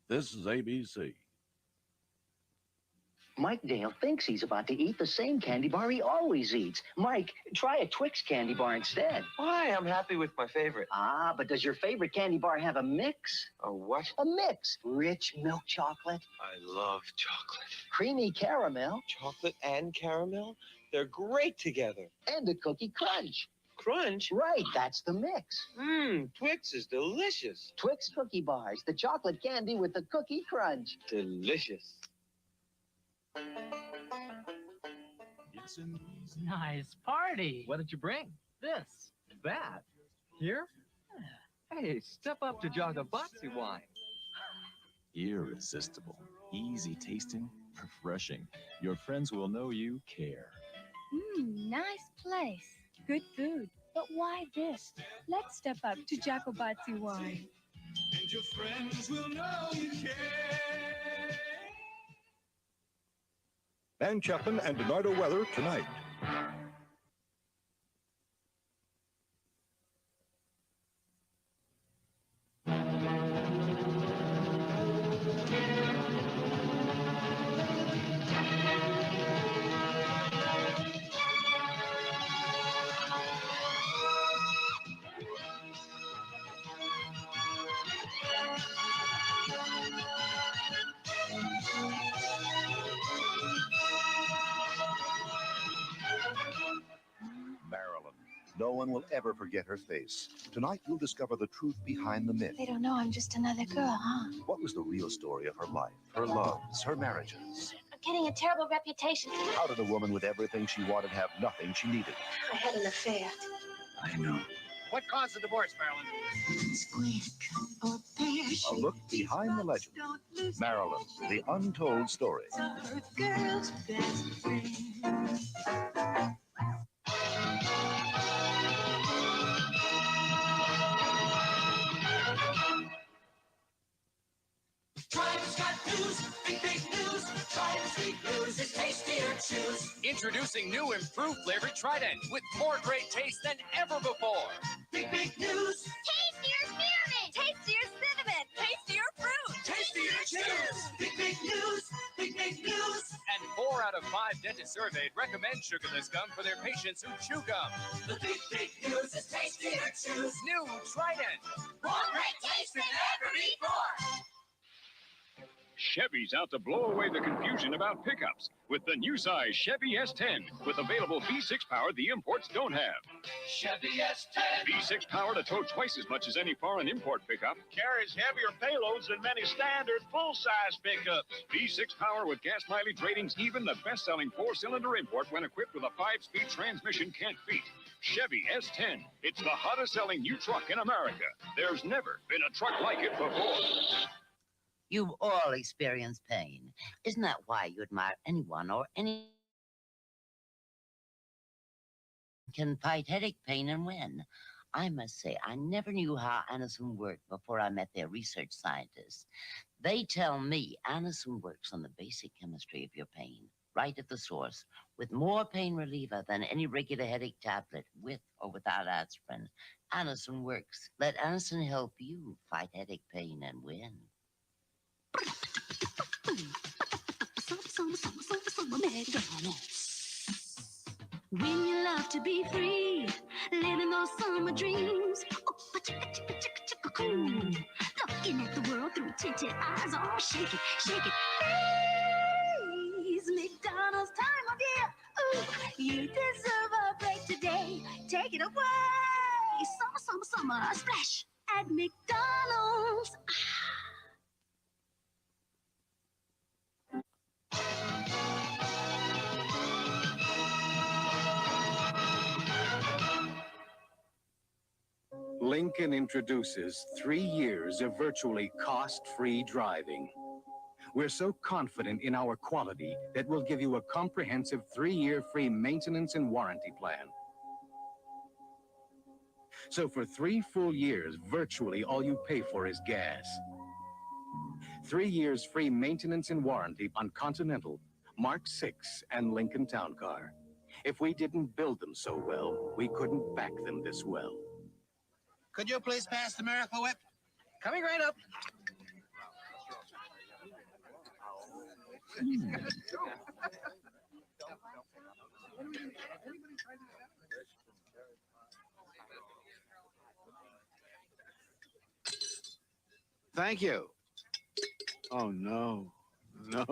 This is ABC. Mike Dale thinks he's about to eat the same candy bar he always eats. Mike, try a Twix candy bar instead. Why? I'm happy with my favorite. Ah, but does your favorite candy bar have a mix? A what? A mix. Rich milk chocolate. I love chocolate. Creamy caramel. Chocolate and caramel? They're great together. And a cookie crunch. Crunch? Right, that's the mix. Twix is delicious. Twix cookie bars, the chocolate candy with the cookie crunch. Delicious. Nice party. What did you bring? This. That? Here? Hey, step up to jog a boxy wine. Irresistible, easy tasting, refreshing. Your friends will know you care. Nice place. Good food. But why this? Let's step up to Jacobazzi wine. And your friends will know you care. Van Chapman and Bernardo weather tonight. No one will ever forget her face. Tonight, you'll discover the truth behind the myth. They don't know I'm just another girl, huh? What was the real story of her life, her loves, her marriages? I'm getting a terrible reputation. How did a woman with everything she wanted have nothing she needed? I had an affair. I know. What caused the divorce, Marilyn? A look behind the legend. Marilyn, the untold story. Girl's best friend. Tribe's got news, big news. Tribe's sweet news is tastier chews. Introducing new improved flavored Trident with more great taste than ever before. Big news. Tastier spearmint. Tastier cinnamon. Tastier fruit. Tastier chews. Big news. Big news. And 4 out of 5 dentists surveyed recommend sugarless gum for their patients who chew gum. The big news is tastier chews. New Trident. More great taste than ever before. Chevy's out to blow away the confusion about pickups with the new size Chevy S10 with available V6 power the imports don't have. Chevy S10. V6 power to tow twice as much as any foreign import pickup. Carries heavier payloads than many standard full-size pickups. V6 power with gas mileage ratings even the best-selling 4-cylinder import when equipped with a 5-speed transmission can't beat. Chevy S10. It's the hottest-selling new truck in America. There's never been a truck like it before. You've all experienced pain. Isn't that why you admire anyone or any can fight headache pain and win? I must say, I never knew how Anacin worked before I met their research scientists. They tell me Anacin works on the basic chemistry of your pain, right at the source, with more pain reliever than any regular headache tablet, with or without aspirin. Anacin works. Let Anacin help you fight headache pain and win. When you love to be free, living those summer dreams. Looking at the world through tinted eyes, oh, shake it, shake it. Please, McDonald's time of year. Ooh, you deserve a break today. Take it away. Summer, splash at McDonald's. Lincoln introduces 3 years of virtually cost-free driving. We're so confident in our quality that we'll give you a comprehensive 3-year free maintenance and warranty plan. So for 3 full years, virtually all you pay for is gas. 3 years free maintenance and warranty on Continental, Mark 6, and Lincoln Town Car. If we didn't build them so well, we couldn't back them this well. Could you please pass the Miracle Whip? Coming right up. Thank you. Oh, no. No.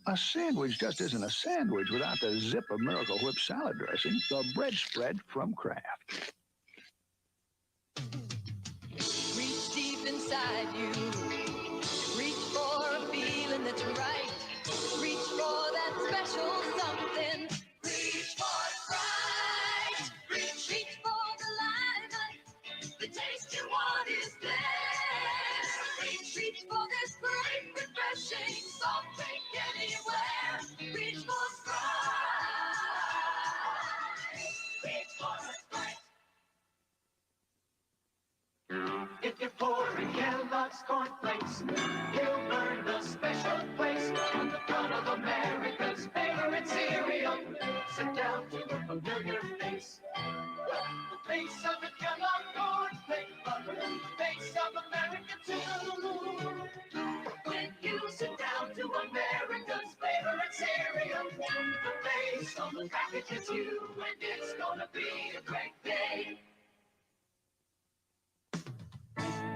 A sandwich just isn't a sandwich without the zip of Miracle Whip salad dressing, the bread spread from Kraft. Reach deep inside you. Reach for a feeling that's right. Reach for that special something. Reach for pride. Reach for the life. The taste you want is there. Reach for this great, refreshing, soft drink anywhere. Reach for Sprite. Reach for Sprite. If you're pouring Kellogg's cornflakes, you'll learn the special place on the front of America's favorite cereal. Sit down to a familiar face. The face of a Kellogg cornflake, but the face of America too. When you sit down to America's favorite cereal, the face on the package is you, and it's gonna be a great day.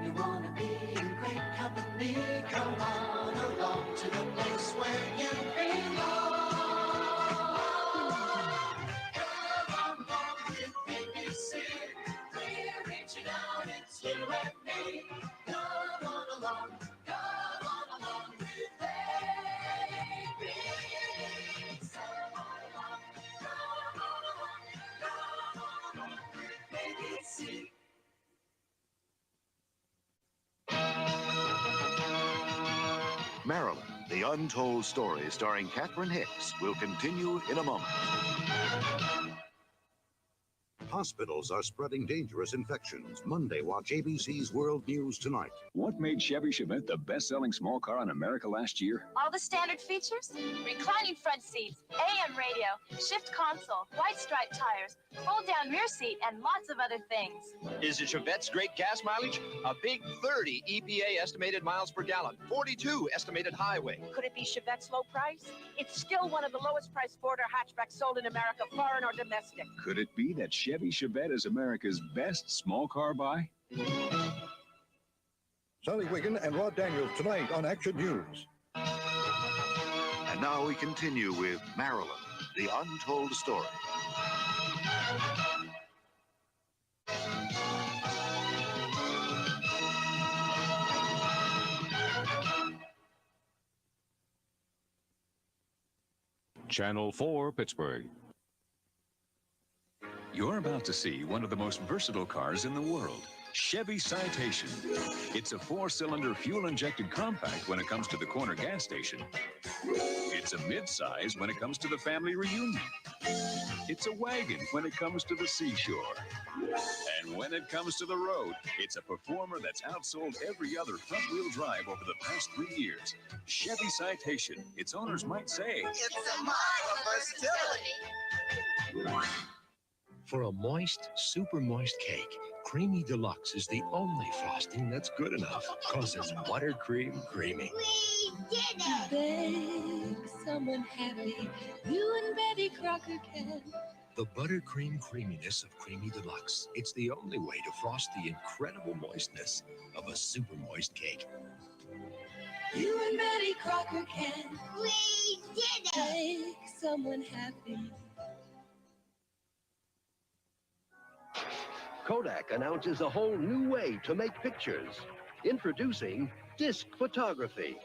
You wanna be in great company? Come on along to the place where you belong. Come on along with BBC. We're reaching out, it's you and me. Come on along with baby. Come on along with BBC. Maryland, the untold story starring Catherine Hicks will continue in a moment. Hospitals are spreading dangerous infections. Monday, watch ABC's World News Tonight. What made Chevy Chevette the best-selling small car in America last year? All the standard features: reclining front seats, AM radio, shift console, white striped tires, fold-down rear seat, and lots of other things. Is it Chevette's great gas mileage? A big 30 EPA estimated miles per gallon, 42 estimated highway. Could it be Chevette's low price? It's still one of the lowest priced Ford or hatchbacks sold in America, foreign or domestic. Could it be that Chevy Chevette is America's best small car buy? Sally Wiggin and Rod Daniels tonight on Action News. And now we continue with Maryland, the untold story. Channel 4, Pittsburgh. You're about to see one of the most versatile cars in the world, Chevy Citation. It's a 4-cylinder fuel-injected compact when it comes to the corner gas station. It's a mid-size when it comes to the family reunion. It's a wagon when it comes to the seashore. And when it comes to the road, it's a performer that's outsold every other front-wheel drive over the past 3 years. Chevy Citation, its owners might say, It's a mile of versatility. For a moist, super moist cake, Creamy Deluxe is the only frosting that's good enough, because it's buttercream creamy. We did it! Make someone happy, you and Betty Crocker can. The buttercream creaminess of Creamy Deluxe. It's the only way to frost the incredible moistness of a super moist cake. You and Betty Crocker can. We did it! Make someone happy. Kodak announces a whole new way to make pictures. Introducing disc photography.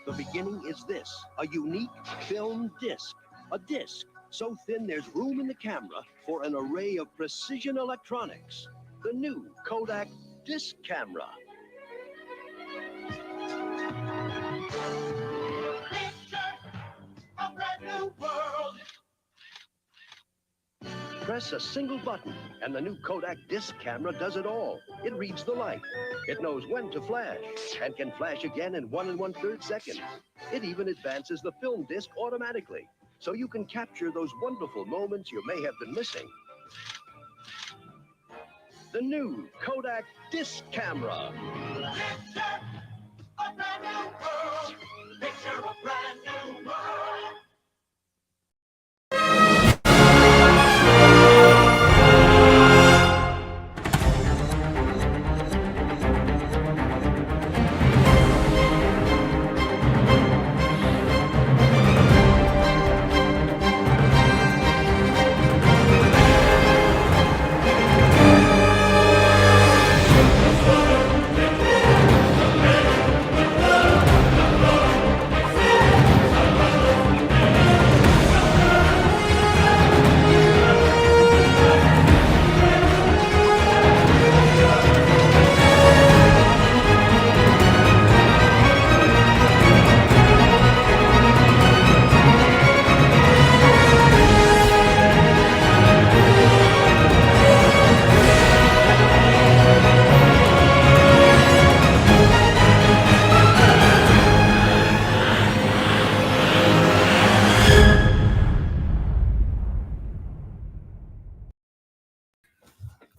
The beginning is this, a unique film disc. A disc so thin there's room in the camera for an array of precision electronics. The new Kodak disc camera. Picture a brand new world. Press a single button, and the new Kodak disc camera does it all. It reads the light. It knows when to flash, and can flash again in 1 1/3 seconds. It even advances the film disc automatically, so you can capture those wonderful moments you may have been missing. The new Kodak disc camera. Picture a brand new world. Picture a brand new world.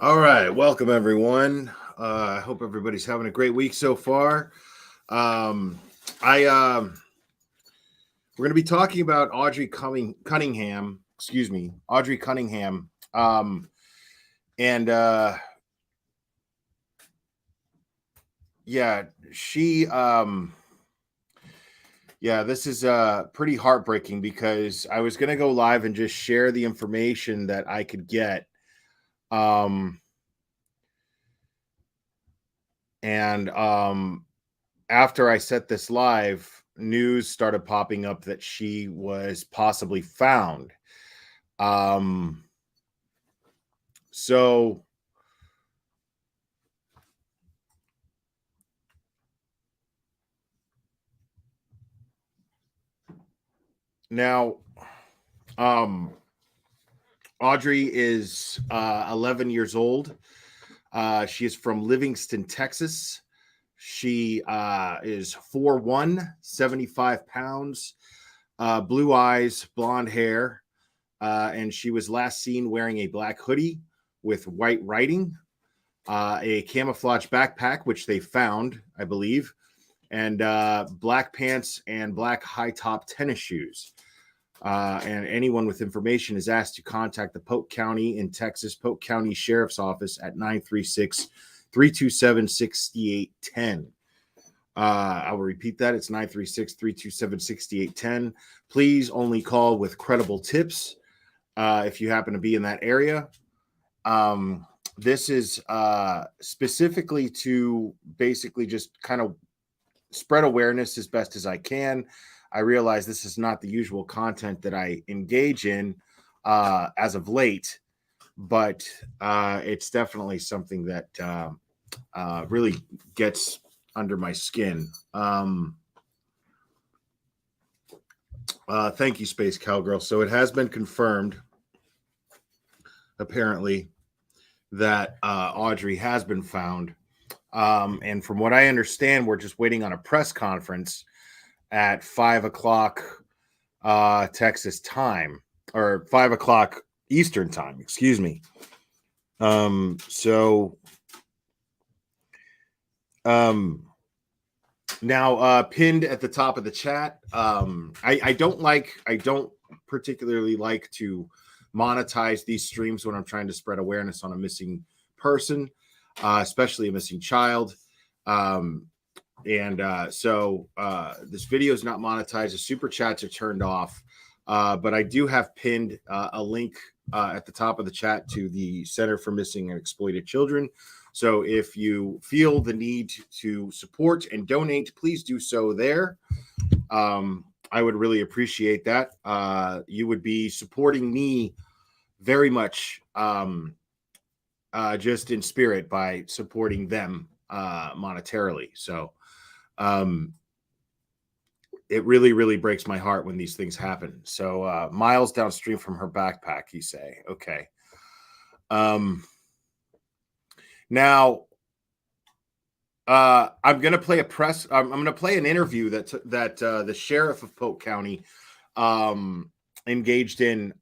All right, welcome everyone. I hope everybody's having a great week so far. We're going to be talking about Audrii Cunningham. Excuse me, Audrii Cunningham. Yeah, she. Yeah, this is pretty heartbreaking because I was going to go live and just share the information that I could get. After I set this live, news started popping up that she was possibly found. So now, Audrii is 11 years old. She is from Livingston, Texas. She is 4'1", 75 pounds, blue eyes, blonde hair, and she was last seen wearing a black hoodie with white writing, a camouflage backpack, which they found, I believe, and black pants and black high-top tennis shoes. And anyone with information is asked to contact the Polk County in Texas, Polk County Sheriff's Office at 936-327-6810. I will repeat that. It's 936-327-6810. Please only call with credible tips if you happen to be in that area. This is specifically to basically just kind of spread awareness as best as I can. I realize this is not the usual content that I engage in as of late, but it's definitely something that really gets under my skin. Thank you, Space Cowgirl. So it has been confirmed, apparently, that Audrii has been found. And from what I understand, we're just waiting on a press conference at 5 o'clock Texas time, or 5 o'clock Eastern time, excuse me. Now pinned at the top of the chat, I don't particularly like to monetize these streams when I'm trying to spread awareness on a missing person, especially a missing child. So this video is not monetized. The super chats are turned off, but I do have pinned a link at the top of the chat to the Center for Missing and Exploited Children. So if you feel the need to support and donate, please do so there. I would really appreciate that. You would be supporting me very much, just in spirit, by supporting them monetarily. So it really, really breaks my heart when these things happen. So miles downstream from her backpack, you say. Okay. Now, I'm going to play I'm going to play an interview that the sheriff of Polk County engaged in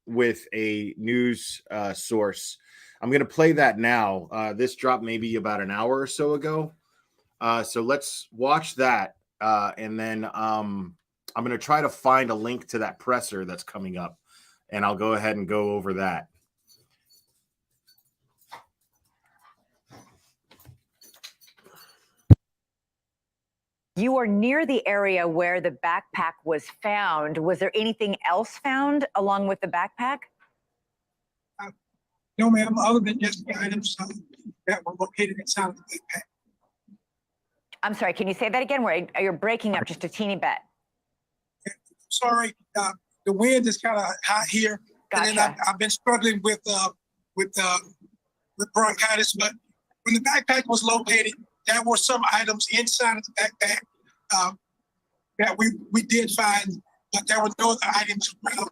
with a news source. I'm going to play that now. This dropped maybe about an hour or so ago. So let's watch that. And then I'm going to try to find a link to that presser that's coming up. And I'll go ahead and go over that. You are near the area where the backpack was found. Was there anything else found along with the backpack? No, ma'am, other than just the items that were located inside of the backpack. I'm sorry, can you say that again? Where you're breaking up just a teeny bit. Sorry, the wind is kind of hot here. Gotcha. And then I've been struggling with bronchitis, but when the backpack was located, there were some items inside of the backpack that we did find, but there were no other items around.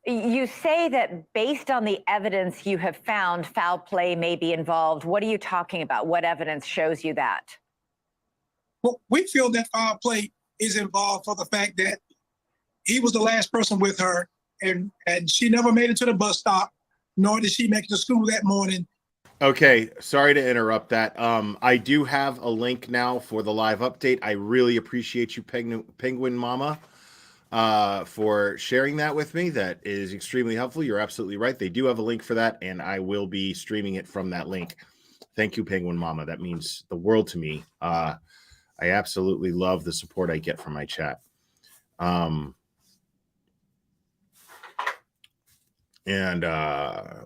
You say that based on the evidence you have found, foul play may be involved. What are you talking about? What evidence shows you that? Well, we feel that foul play is involved for the fact that he was the last person with her, and she never made it to the bus stop, nor did she make it to school that morning. Okay, sorry to interrupt that. I do have a link now for the live update. I really appreciate you, Penguin Mama, for sharing that with me. That is extremely helpful. You're absolutely right. They do have a link for that, and I will be streaming it from that link. Thank you, Penguin Mama. That means the world to me. I absolutely love the support I get from my chat. And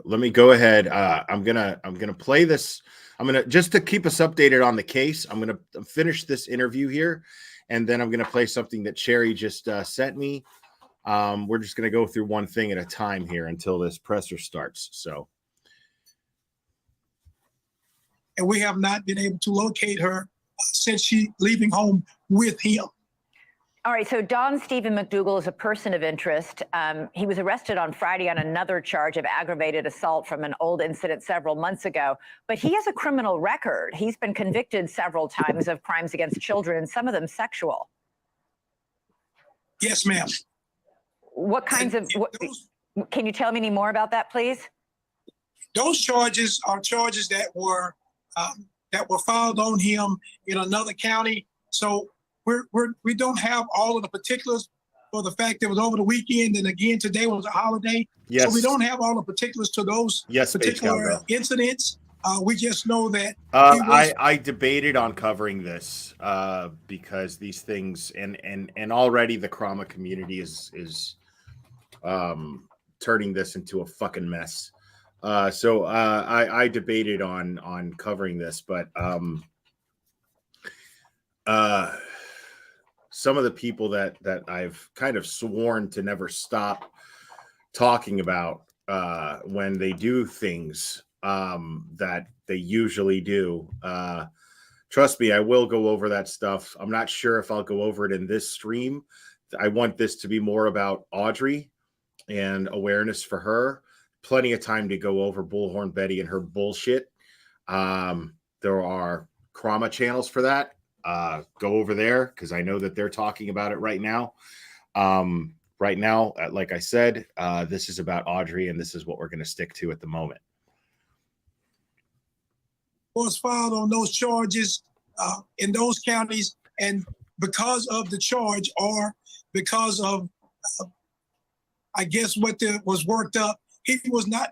let me go ahead. I'm gonna play this. I'm gonna, just to keep us updated on the case, I'm gonna finish this interview here, and then I'm gonna play something that Sherry just sent me. We're just gonna go through one thing at a time here until this presser starts. So, and we have not been able to locate her since she leaving home with him. All right, so Don Stephen McDougal is a person of interest. He was arrested on Friday on another charge of aggravated assault from an old incident several months ago, but he has a criminal record. He's been convicted several times of crimes against children, and some of them sexual. Yes, ma'am. What kinds of, can you tell me any more about that, please? Those charges are charges that were filed on him in another county. So we don't have all of the particulars for the fact that it was over the weekend, and again today was a holiday. Yes. So we don't have all the particulars to those particular incidents. We just know that I debated on covering this because these things and already the trauma community is turning this into a fucking mess. So I debated on covering this, but some of the people that I've kind of sworn to never stop talking about when they do things that they usually do. Trust me, I will go over that stuff. I'm not sure if I'll go over it in this stream. I want this to be more about Audrii and awareness for her. Plenty of time to go over Bullhorn Betty and her bullshit. There are trauma channels for that. Go over there because I know that they're talking about it right now. Right now, like I said, this is about Audrii, and this is what we're going to stick to at the moment. Was filed on those charges in those counties, and because of the charge or because of, I guess, what was worked up, he was not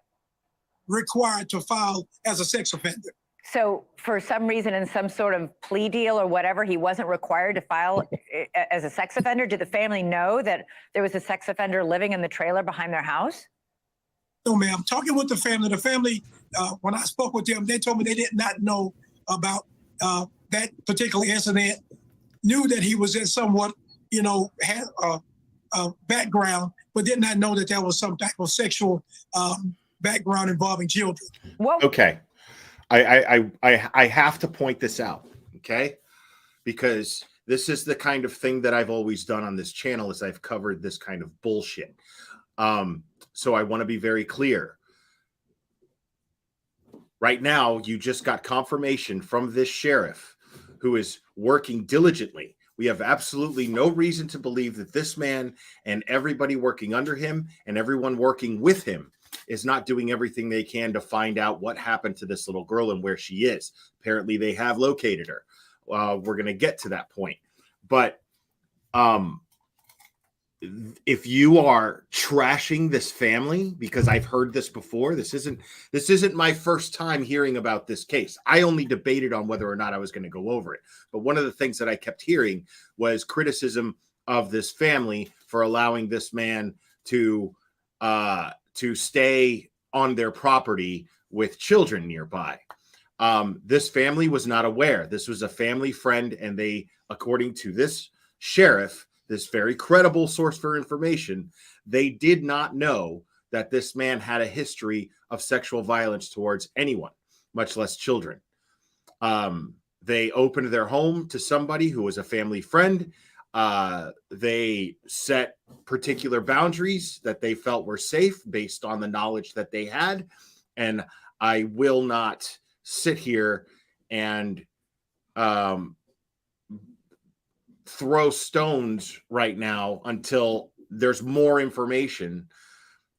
required to file as a sex offender. So for some reason, in some sort of plea deal or whatever, he wasn't required to file as a sex offender. Did the family know that there was a sex offender living in the trailer behind their house? No, ma'am. Talking with the family, when I spoke with them, they told me they did not know about that particular incident, knew that he was in somewhat, had a background, but did not know that there was some type of sexual background involving children. Okay. I have to point this out, okay? Because this is the kind of thing that I've always done on this channel is I've covered this kind of bullshit. So I want to be very clear. Right now, you just got confirmation from this sheriff who is working diligently. We have absolutely no reason to believe that this man and everybody working under him and everyone working with him is not doing everything they can to find out what happened to this little girl and where she is. Apparently, they have located her. We're going to get to that point. But if you are trashing this family, because I've heard this before, this isn't my first time hearing about this case. I only debated on whether or not I was going to go over it. But one of the things that I kept hearing was criticism of this family for allowing this man to stay on their property with children nearby. This family was not aware. This was a family friend, and they, according to this sheriff, this very credible source for information, they did not know that this man had a history of sexual violence towards anyone, much less children. They opened their home to somebody who was a family friend. They set particular boundaries that they felt were safe based on the knowledge that they had. And I will not sit here and throw stones right now until there's more information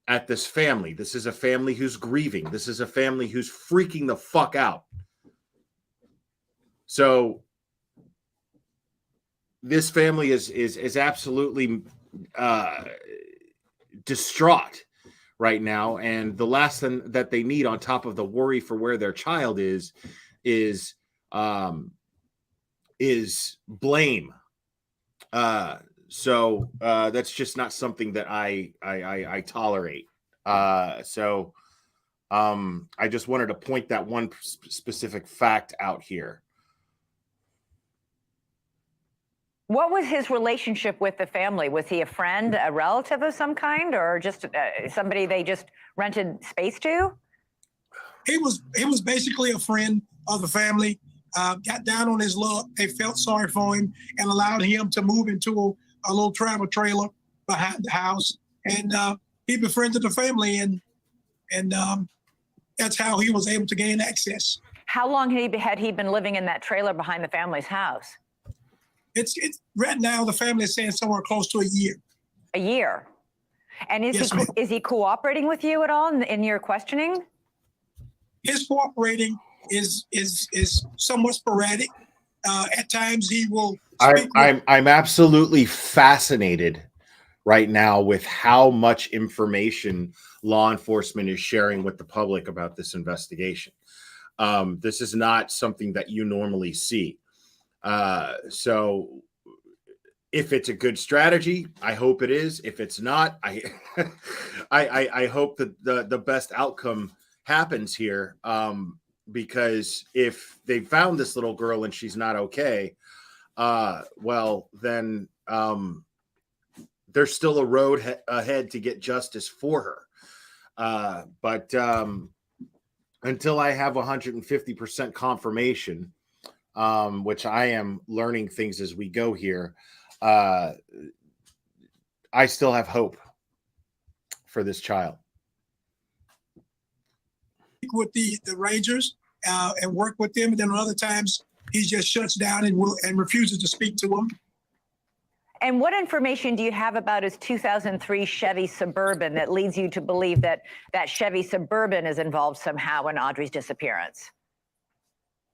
at this family. This is a family who's grieving. This is a family who's freaking the fuck out. So this family is absolutely distraught right now, and the last thing that they need, on top of the worry for where their child is blame. So that's just not something that I tolerate. So I just wanted to point that one specific fact out here. What was his relationship with the family? Was he a friend, a relative of some kind, or just somebody they just rented space to? He was basically a friend of the family. Got down on his luck. They felt sorry for him and allowed him to move into a little travel trailer behind the house. And he befriended the family, and that's how he was able to gain access. How long had he been living in that trailer behind the family's house? It's right now the family is saying somewhere close to a year. A year. And is he cooperating with you at all in your questioning? His cooperating is somewhat sporadic. At times he will speak. I'm absolutely fascinated right now with how much information law enforcement is sharing with the public about this investigation. This is not something that you normally see. So if it's a good strategy, I hope it is. If it's not, I hope that the best outcome happens here. Because if they found this little girl and she's not okay, well, then there's still a road ahead to get justice for her. But until I have 150% confirmation, which I am learning things as we go here, I still have hope for this child. With the Rangers and work with them, and then other times he just shuts down and refuses to speak to them. And what information do you have about his 2003 Chevy Suburban that leads you to believe that Chevy Suburban is involved somehow in Audrii's disappearance?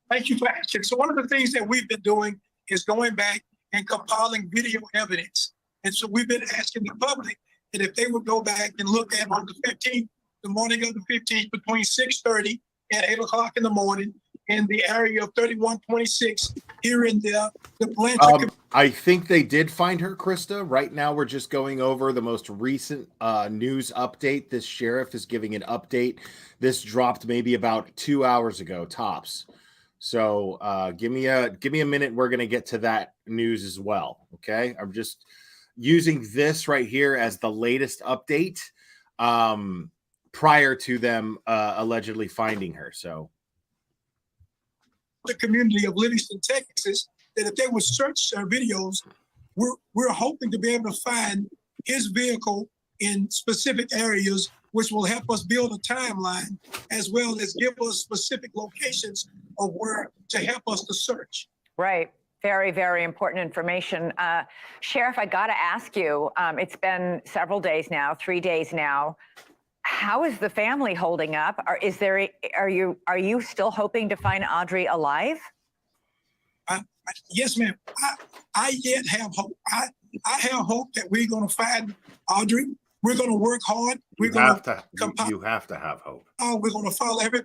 Thank you for asking. So one of the things that we've been doing is going back and compiling video evidence. And so we've been asking the public that if they would go back and look at on the 15th, the morning of the 15th, between 6:30 and 8 o'clock in the morning, in the area of 3126 here in the Blanchard. I think they did find her, Krista. Right now, we're just going over the most recent news update. This sheriff is giving an update. This dropped maybe about 2 hours ago, tops. So give me a minute. We're going to get to that news as well. Okay. I'm just using this right here as the latest update prior to them allegedly finding her. So the community of Livingston, Texas, that if they would search our videos, we're hoping to be able to find his vehicle in specific areas, which will help us build a timeline as well as give us specific locations of where to help us to search. Right. Very, very important information. Sheriff, I got to ask you, it's been several days now, 3 days now. How is the family holding up? Are you still hoping to find Audrii alive? Yes, ma'am. I yet have hope. I have hope that we're going to find Audrii. We're going to work hard. You have to have hope. We're going to follow every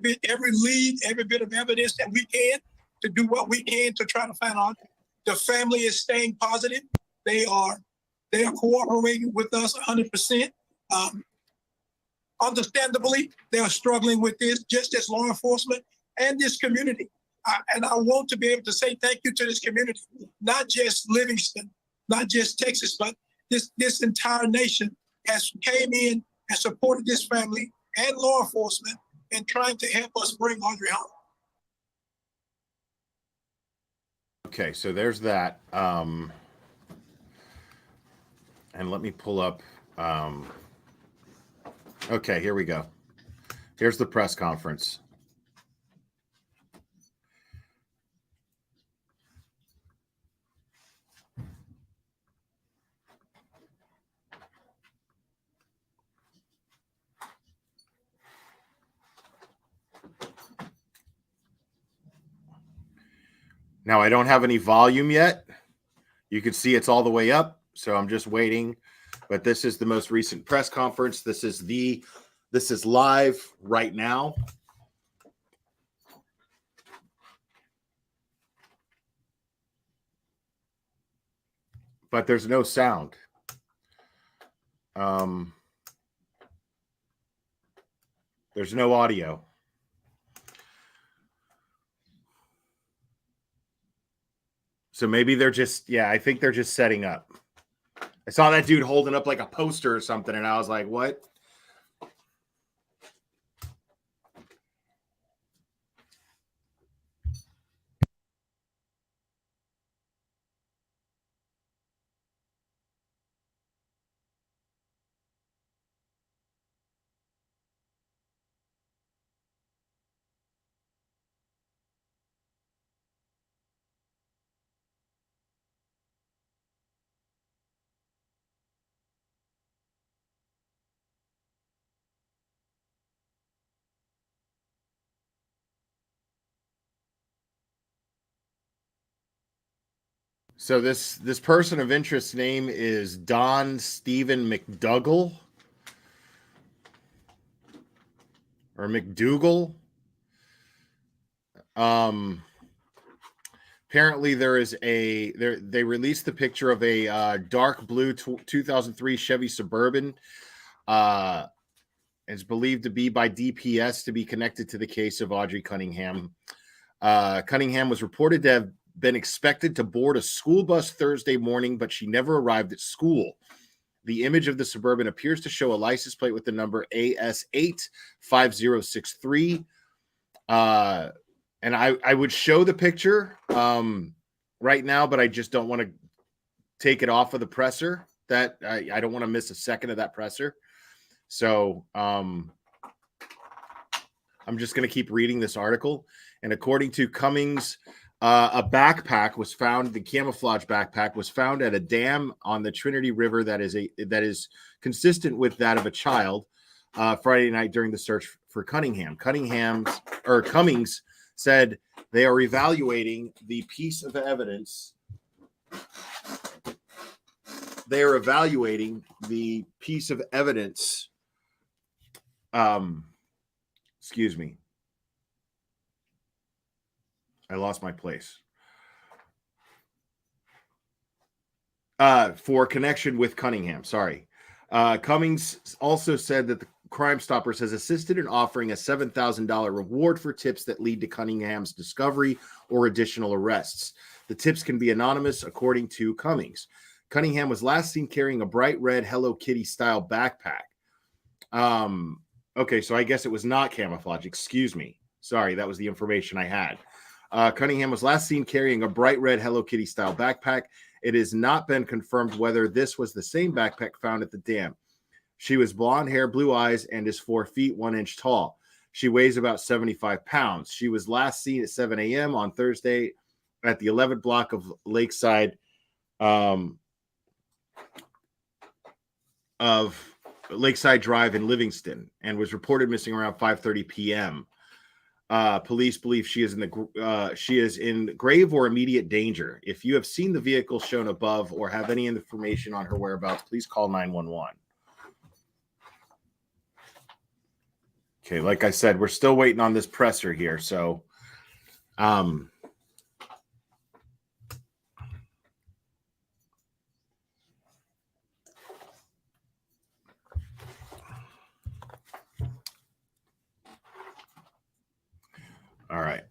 lead, every bit of evidence that we can to do what we can to try to find Audrii. The family is staying positive. They are cooperating with us 100%. Understandably, they are struggling with this, just as law enforcement and this community. And I want to be able to say thank you to this community, not just Livingston, not just Texas, but this entire nation has came in and supported this family and law enforcement in trying to help us bring Audrii home. Okay, so there's that. And let me pull up. Okay, here we go. Here's the press conference. Now, I don't have any volume yet. You can see it's all the way up, so I'm just waiting. But this is the most recent press conference. This is live right now. But there's no sound. There's no audio. So maybe they're just, I think they're just setting up. I saw that dude holding up like a poster or something, and I was like, what? So this person of interest name is Don Stephen McDougall or McDougal. Apparently there is they released the picture of a dark blue 2003 Chevy Suburban. It's believed to be by DPS to be connected to the case of Audrii Cunningham. Cunningham was reported to have been expected to board a school bus Thursday morning, but she never arrived at school. The image of the Suburban appears to show a license plate with the number AS85063. And I would show the picture right now, but I just don't want to take it off of the presser. That I don't want to miss a second of that presser. So I'm just going to keep reading this article. And according to Cummings, a backpack was found. The camouflage backpack was found at a dam on the Trinity River that is consistent with that of a child Friday night during the search for Cunningham. Cummings said they are evaluating the piece of evidence. They are evaluating the piece of evidence. Excuse me. I lost my place. For connection with Cunningham. Sorry. Cummings also said that the Crime Stoppers has assisted in offering a $7,000 reward for tips that lead to Cunningham's discovery or additional arrests. The tips can be anonymous, according to Cummings. Cunningham was last seen carrying a bright red Hello Kitty style backpack. Okay, so I guess it was not camouflage. Excuse me. Sorry, that was the information I had. Cunningham was last seen carrying a bright red Hello Kitty style backpack. It has not been confirmed whether this was the same backpack found at the dam. She was blonde hair, blue eyes, and is 4 feet 1 inch tall. She weighs about 75 pounds. She was last seen at 7 a.m. on Thursday at the 11th block of Lakeside of Lakeside Drive in Livingston and was reported missing around 5:30 p.m. Police believe she is in grave or immediate danger. If you have seen the vehicle shown above or have any information on her whereabouts, please call 911. Okay, like I said, we're still waiting on this presser here, so all right.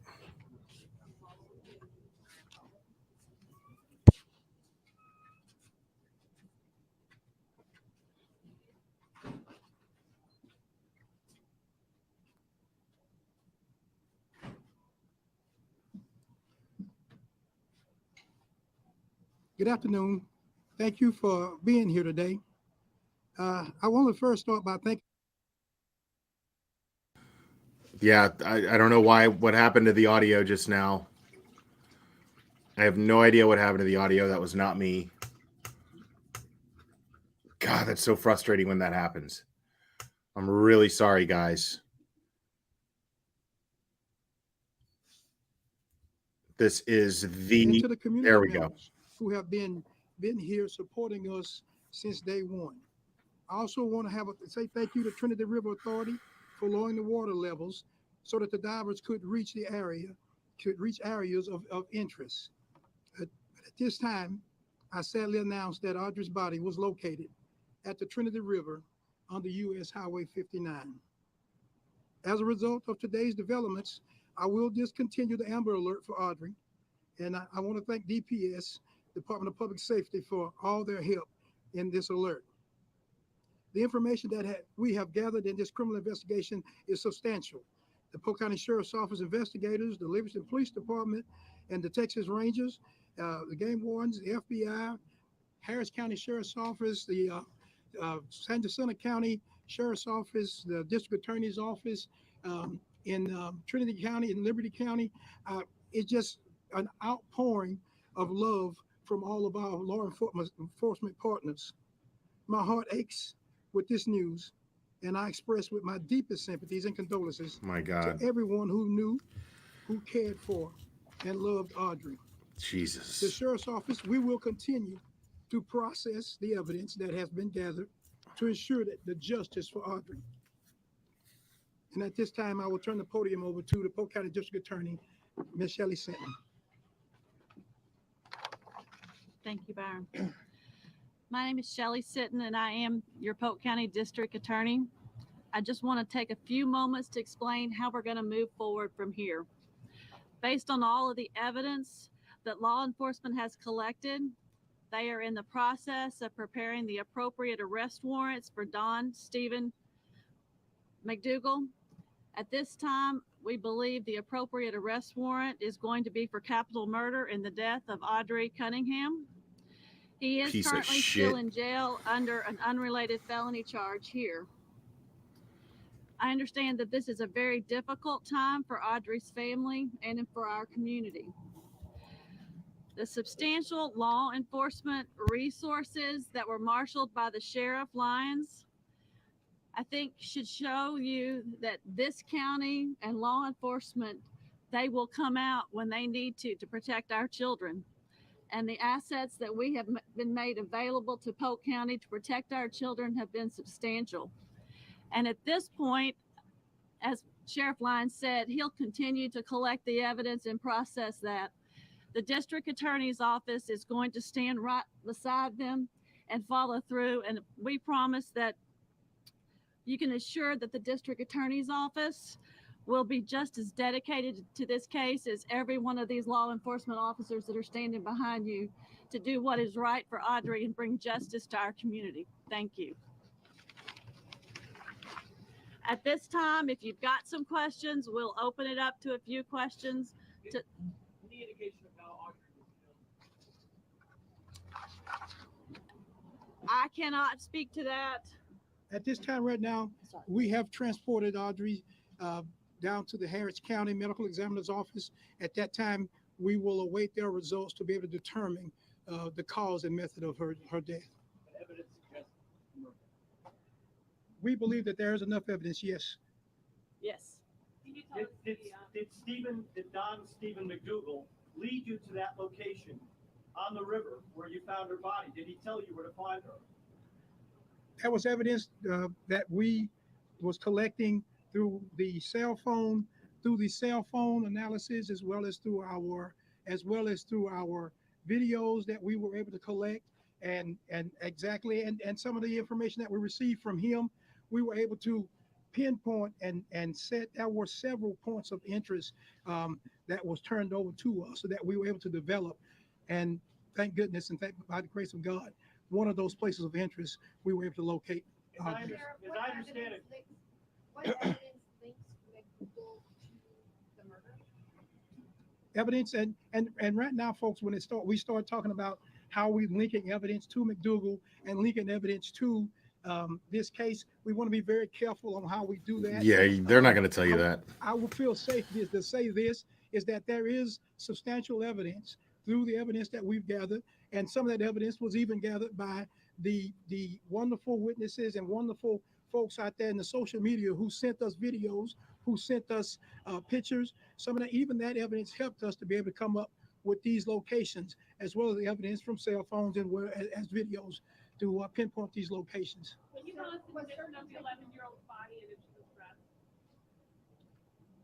Good afternoon. Thank you for being here today. I want to first start by thanking. Yeah, I don't know what happened to the audio just now. I have no idea what happened to the audio. That was not me. God, that's so frustrating when that happens. I'm really sorry, guys. This is to the community there we go. members who have been here supporting us since day one. I also want to say thank you to Trinity River Authority for lowering the water levels so that the divers could reach areas of interest. At this time, I sadly announced that Audrii's body was located at the Trinity River on the U.S. Highway 59. As a result of today's developments, I will discontinue the Amber Alert for Audrii, and I want to thank DPS, Department of Public Safety, for all their help in this alert. The information that we have gathered in this criminal investigation is substantial. The Polk County Sheriff's Office investigators, the Livingston Police Department, and the Texas Rangers, the game wardens, the FBI, Harris County Sheriff's Office, the San Jacinto County Sheriff's Office, the District Attorney's Office, in Trinity County and Liberty County. It's just an outpouring of love from all of our law enforcement partners. My heart aches with this news, and I express with my deepest sympathies and condolences to everyone who knew, who cared for, and loved Audrii. Jesus. The Sheriff's Office, we will continue to process the evidence that has been gathered to ensure that the justice for Audrii. And at this time, I will turn the podium over to the Polk County District Attorney, Ms. Shelley Sinton. Thank you, Byron. My name is Shelley Sinton, and I am your Polk County District Attorney. I just want to take a few moments to explain how we're going to move forward from here. Based on all of the evidence that law enforcement has collected, they are in the process of preparing the appropriate arrest warrants for Don Stephen McDougal. At this time, we believe the appropriate arrest warrant is going to be for capital murder in the death of Audrii Cunningham. He is currently still in jail under an unrelated felony charge here. I understand that this is a very difficult time for Audrii's family and for our community. The substantial law enforcement resources that were marshaled by the Sheriff Lyons, I think should show you that this county and law enforcement, they will come out when they need to protect our children. And the assets that we have been made available to Polk County to protect our children have been substantial. And at this point, as Sheriff Lyons said, he'll continue to collect the evidence and process that. The district attorney's office is going to stand right beside them and follow through. And we promise that you can assure that the district attorney's office will be just as dedicated to this case as every one of these law enforcement officers that are standing behind you to do what is right for Audrii and bring justice to our community. Thank you. At this time, if you've got some questions, we'll open it up to a few questions. Any indication of how Audrii was killed? I cannot speak to that. At this time right now, we have transported Audrii down to the Harris County Medical Examiner's Office. At that time, we will await their results to be able to determine the cause and method of her death. We believe that there is enough evidence, yes. Yes. Did Don Stephen McDougal lead you to that location on the river where you found her body? Did he tell you where to find her? That was evidence that we was collecting through the cell phone analysis, as well as through our videos that we were able to collect, and some of the information that we received from him, we were able to pinpoint and set. There were several points of interest that was turned over to us, so that we were able to develop. And thank goodness, and by the grace of God, one of those places of interest we were able to locate. As I understand it, What evidence links McDougal to the murder? Evidence and right now, folks, when we start talking about how we linking evidence to McDougal and linking evidence to this case, we want to be very careful on how we do that. Yeah, they're not going to tell you that. I would feel safe to say this is that there is substantial evidence through the evidence that we've gathered, and some of that evidence was even gathered by the wonderful witnesses and wonderful folks out there in the social media who sent us videos, who sent us pictures. Some of that, even that evidence helped us to be able to come up with these locations, as well as the evidence from cell phones and as videos to pinpoint these locations. When you got the mission of the 11-year-old's body and it was wrapped?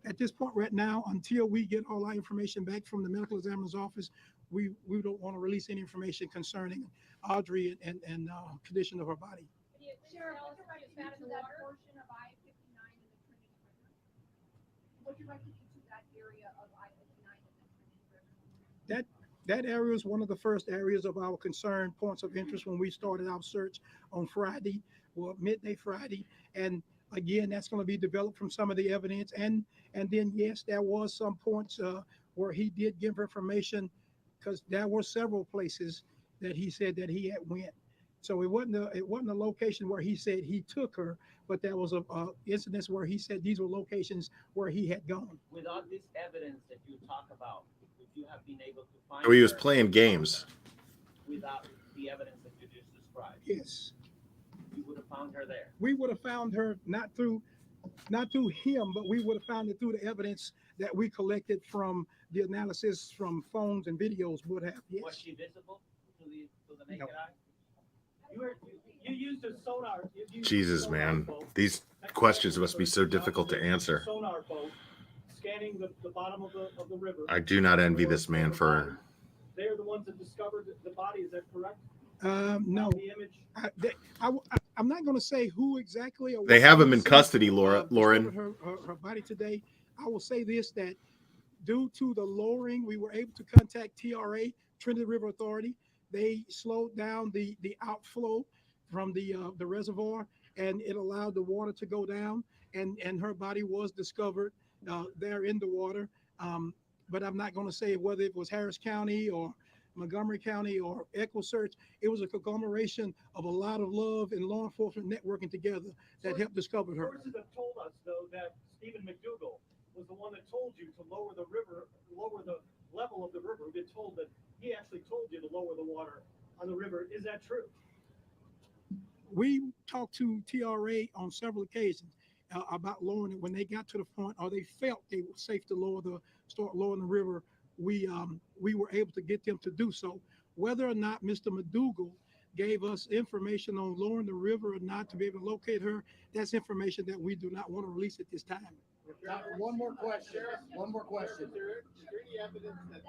At this point right now, until we get all our information back from the medical examiner's office, we don't want to release any information concerning Audrii and condition of her body. Sheriff, what's your right to get to that portion of I-59 in the Trinity River? What's your right to get to that area of I-59 in the Trinity River? That area is one of the first areas of our concern points of interest when we started our search on Friday, midday Friday. And again, that's going to be developed from some of the evidence. And then, yes, there was some points where he did give information, because there were several places that he said that he had went. So it wasn't a location where he said he took her, but there was a incidents where he said these were locations where he had gone. Without this evidence that you talk about, would you have been able to find So he was her playing games. without the evidence that you just described? Yes. You would have found her there. We would have found her not through him, but we would have found it through the evidence that we collected from the analysis from phones and videos would have. Yes. Was she visible to the naked No. eye? you used a sonar. Jesus, man. These questions must be so difficult to answer. Sonar boat scanning the bottom of the river. I do not envy this man for. They're the ones that discovered the body. Is that correct? No. The image. I'm not going to say who exactly. Or They what have him in person, custody, Lauren. discovered her body today. I will say this, that due to the lowering, we were able to contact TRA, Trinity River Authority. They slowed down the outflow from the reservoir, and it allowed the water to go down, and her body was discovered there in the water. But I'm not going to say whether it was Harris County or Montgomery County or Echo Search. It was a conglomeration of a lot of love and law enforcement networking together that helped discover her. Sources have told us, though, that Stephen McDougal was the one that told you to lower the level of the river. We've been told that he actually told you to lower the water on the river. Is that true? We talked to TRA on several occasions about lowering it when they got to the point, or they felt they were safe to start lowering the river. We were able to get them to do so. Whether or not Mr. McDougal gave us information on lowering the river or not to be able to locate her, that's information that we do not want to release at this time. One more question. One more question. Is there any evidence that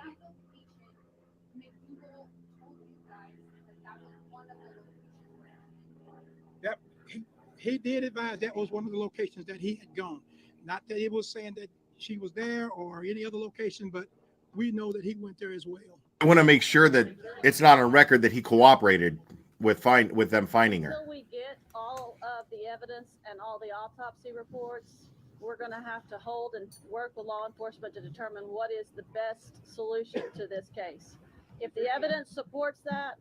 He did advise that was one of the locations that he had gone. Not that it was saying that she was there or any other location, but we know that he went there as well. I want to make sure that it's not on record that he cooperated with them finding her. Until we get all of the evidence and all the autopsy reports, we're going to have to hold and work with law enforcement to determine what is the best solution to this case. If the evidence supports that,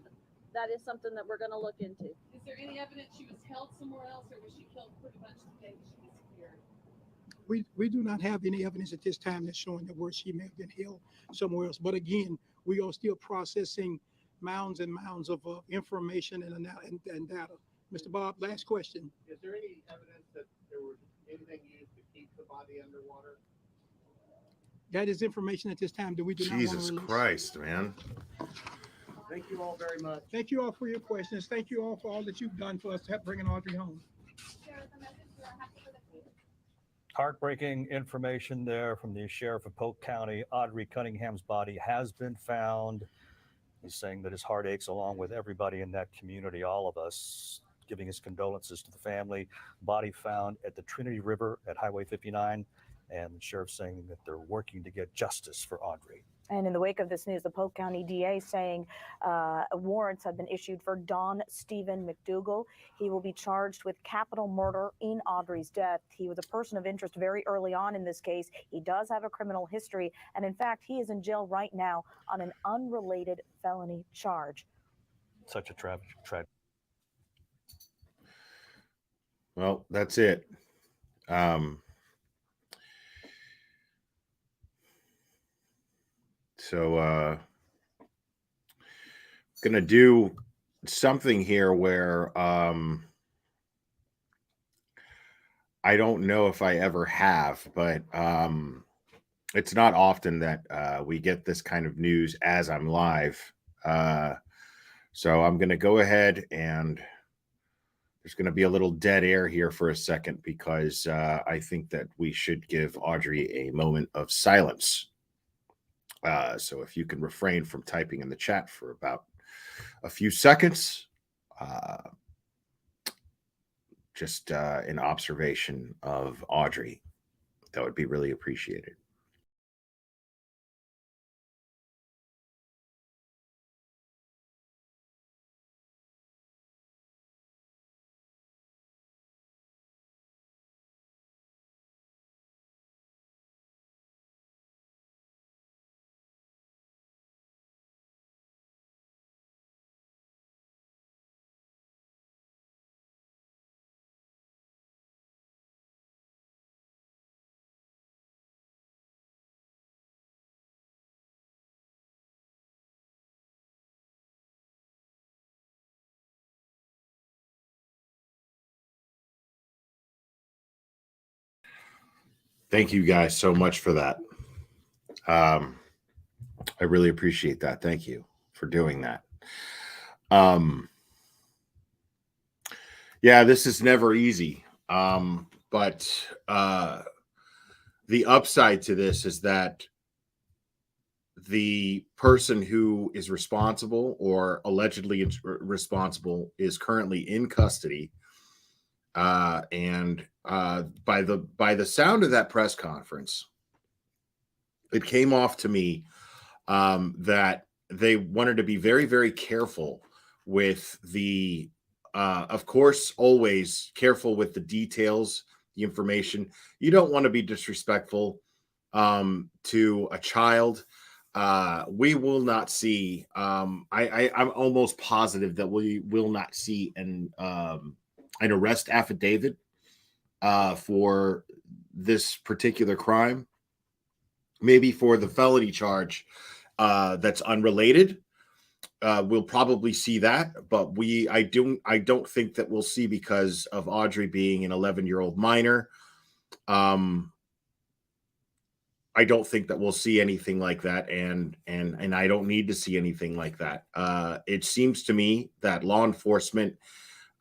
that is something that we're going to look into. Is there any evidence she was held somewhere else, or was she killed pretty much the day she disappeared? We do not have any evidence at this time that's showing that where she may have been held somewhere else. But again, we are still processing mounds and mounds of information and data Mr. Bob, last question. Is there any evidence that there was anything used to keep the body underwater? That is information at this time that we do not want to Jesus release. Christ, man. Thank you all very much. Thank you all for your questions. Thank you all for all that you've done for us to help bringing Audrii home. Heartbreaking information there from the sheriff of Polk County. Audrii Cunningham's body has been found. He's saying that his heart aches along with everybody in that community, all of us, giving his condolences to the family. Body found at the Trinity River at Highway 59, and the sheriff saying that they're working to get justice for Audrii. And in the wake of this news, the Polk County DA saying warrants have been issued for Don Stephen McDougal. He will be charged with capital murder in Audrii's death. He was a person of interest very early on in this case. He does have a criminal history. And in fact, he is in jail right now on an unrelated felony charge. Such a tragedy. Well, that's it. So gonna do something here where I don't know if I ever have, but it's not often that we get this kind of news as I'm live. So I'm gonna go ahead, and there's gonna be a little dead air here for a second because I think that we should give Audrii a moment of silence. So if you can refrain from typing in the chat for about a few seconds, just an observation of Audrii, that would be really appreciated. Thank you guys so much for that. I really appreciate that. Thank you for doing that. Yeah, this is never easy. But the upside to this is that the person who is responsible or allegedly responsible is currently in custody. And by the sound of that press conference, it came off to me that they wanted to be very, very careful with the, of course, always careful with the details, the information. You don't want to be disrespectful to a child. We will not see. I'm almost positive that we will not see an arrest affidavit for this particular crime. Maybe for the felony charge that's unrelated. We'll probably see that, but I don't think that we'll see, because of Audrii being an 11-year-old minor. I don't think that we'll see anything like that, and I don't need to see anything like that. It seems to me that law enforcement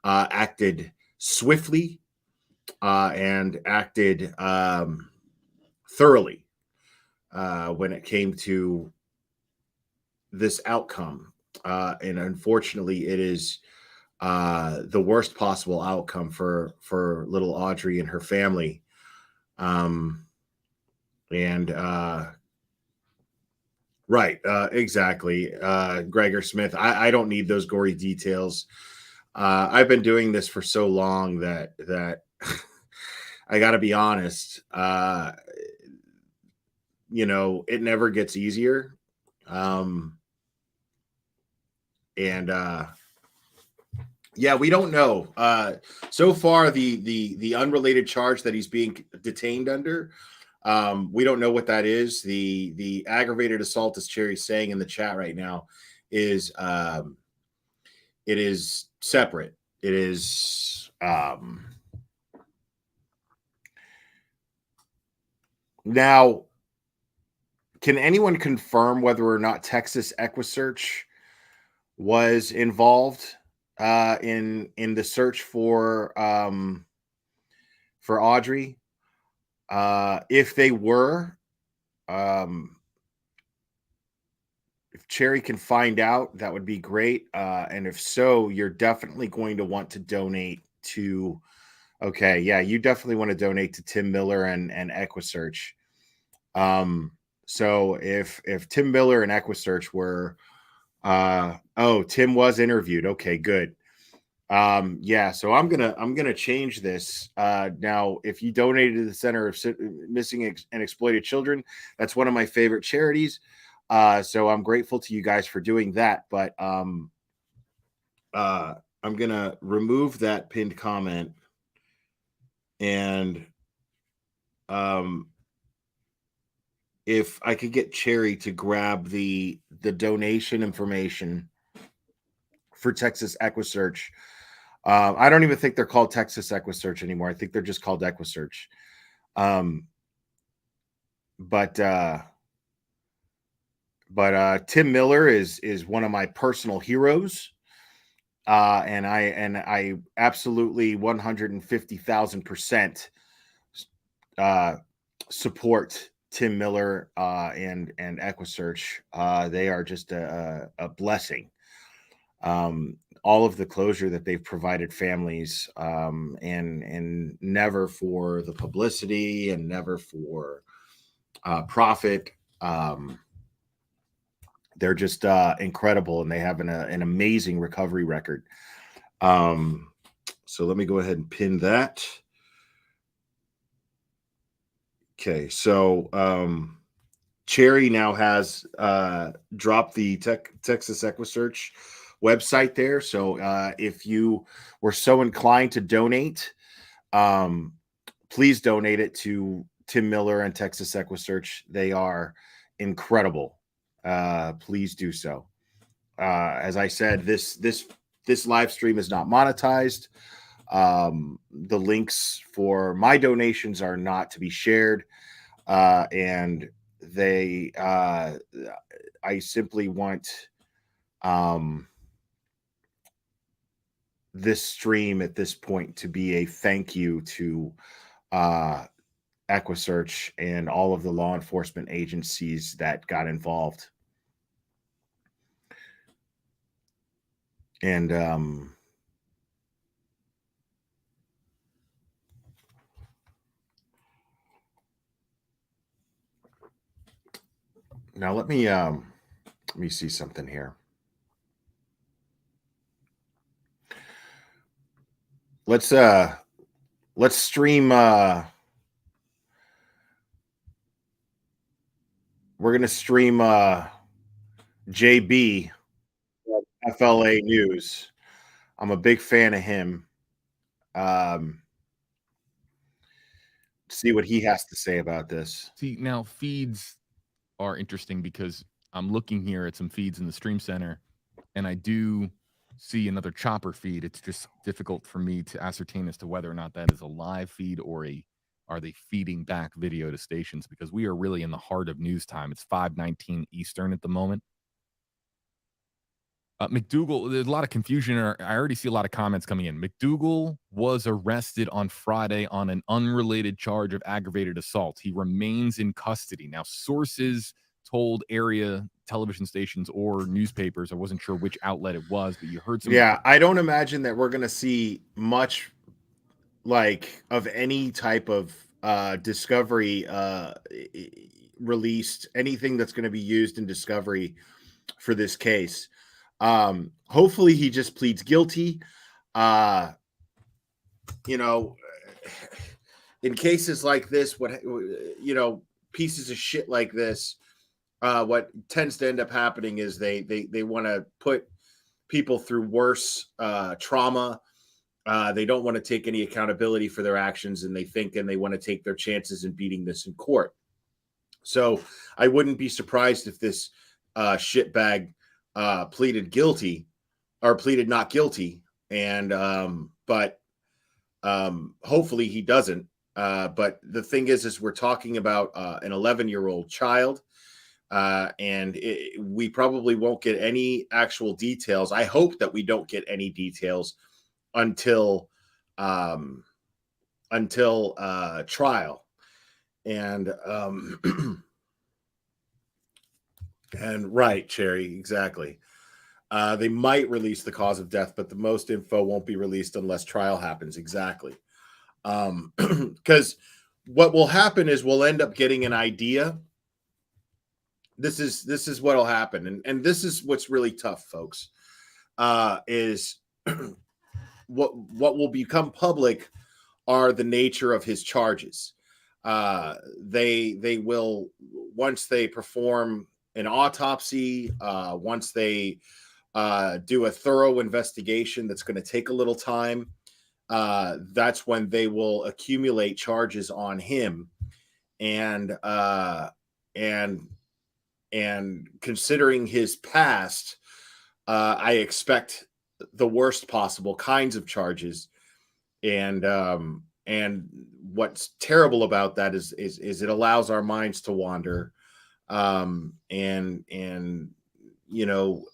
acted swiftly and acted thoroughly when it came to this outcome. And unfortunately, it is the worst possible outcome for little Audrii and her family. Right, exactly. Gregor Smith, I don't need those gory details. I've been doing this for so long that I got to be honest. It never gets easier. Yeah, we don't know. So far, the unrelated charge that he's being detained under, we don't know what that is. The aggravated assault, as Cherry's saying in the chat right now, is it is separate. it is now. Can anyone confirm whether or not Texas EquiSearch was involved in the search for Audrii? If they were, if Cherry can find out, that would be great. And if so, you're definitely going to want to donate to. Okay, yeah, you definitely want to donate to Tim Miller and EquiSearch. So if Tim Miller and EquiSearch were, oh, Tim was interviewed. Okay, good. Yeah, so I'm gonna change this. Now, if you donated to the Center of Missing and Exploited Children, that's one of my favorite charities. So I'm grateful to you guys for doing that. But I'm gonna remove that pinned comment, and if I could get Cherry to grab the donation information for Texas EquiSearch. I don't even think they're called Texas EquiSearch anymore. I think they're just called EquiSearch. But Tim Miller is one of my personal heroes. And I absolutely 150,000% support Tim Miller and EquiSearch. They are just a blessing. All of the closure that they've provided families, and never for the publicity and never for profit. They're just incredible, and they have an amazing recovery record. So let me go ahead and pin that. Okay, so Cherry now has dropped the Texas EquiSearch website there. So if you were so inclined to donate, please donate it to Tim Miller and Texas EquiSearch. They are incredible. Please do so. As I said, this live stream is not monetized. The links for my donations are not to be shared, and they I simply want this stream at this point to be a thank you to EquiSearch and all of the law enforcement agencies that got involved. And now let me see something here. Let's stream. We're gonna stream JB FLA News. I'm a big fan of him. See what he has to say about this. See, now feeds are interesting because I'm looking here at some feeds in the stream center, and I do see another chopper feed. It's just difficult for me to ascertain as to whether or not that is a live feed or are they feeding back video to stations, because we are really in the heart of news time. It's 5:19 Eastern at the moment. McDougal, there's a lot of confusion. I already see a lot of comments coming in. McDougal was arrested on Friday on an unrelated charge of aggravated assault. He remains in custody. Now, sources told area television stations or newspapers, I wasn't sure which outlet it was, but you heard some. Yeah, I don't imagine that we're going to see much like of any type of discovery released, anything that's going to be used in discovery for this case. Hopefully he just pleads guilty. In cases like this, pieces of shit like this, what tends to end up happening is they want to put people through worse trauma. They don't want to take any accountability for their actions, and they want to take their chances in beating this in court. So I wouldn't be surprised if this shitbag pleaded guilty or pleaded not guilty. and but hopefully he doesn't. But the thing is we're talking about an 11-year-old child, and we probably won't get any actual details. I hope that we don't get any details until trial. And and right, Cherry, exactly. They might release the cause of death, but the most info won't be released unless trial happens. Exactly. Because what will happen is we'll end up getting an idea. This is what'll happen, and this is what's really tough, folks. Is what will become public are the nature of his charges. They will, once they perform an autopsy, once they do a thorough investigation that's going to take a little time, that's when they will accumulate charges on him. And considering his past, I expect the worst possible kinds of charges. And what's terrible about that is it allows our minds to wander. And you know,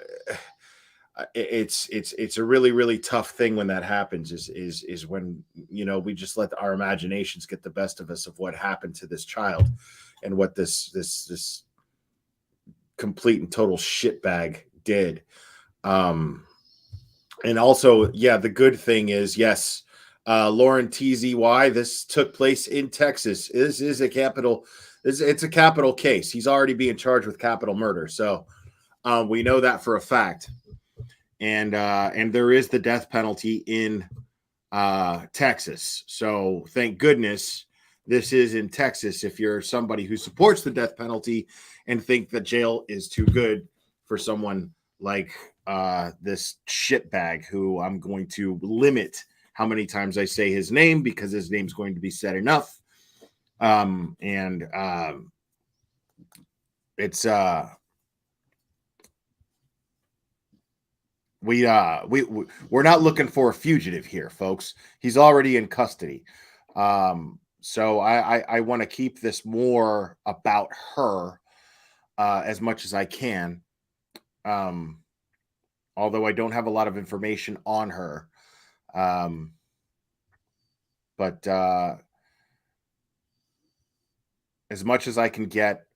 it's a really, really tough thing when that happens, is when, you know, we just let our imaginations get the best of us of what happened to this child and what this complete and total shitbag did. And also, yeah, the good thing is, yes, Lauren TZY, this took place in Texas. This is a capital. It's a capital case. He's already being charged with capital murder. So we know that for a fact. And there is the death penalty in Texas. So thank goodness this is in Texas. If you're somebody who supports the death penalty and think that jail is too good for someone like this shitbag, who I'm going to limit how many times I say his name, because his name's going to be said enough. It's we're not looking for a fugitive here, folks. He's already in custody. So I want to keep this more about her as much as I can. Although I don't have a lot of information on her. But as much as I can get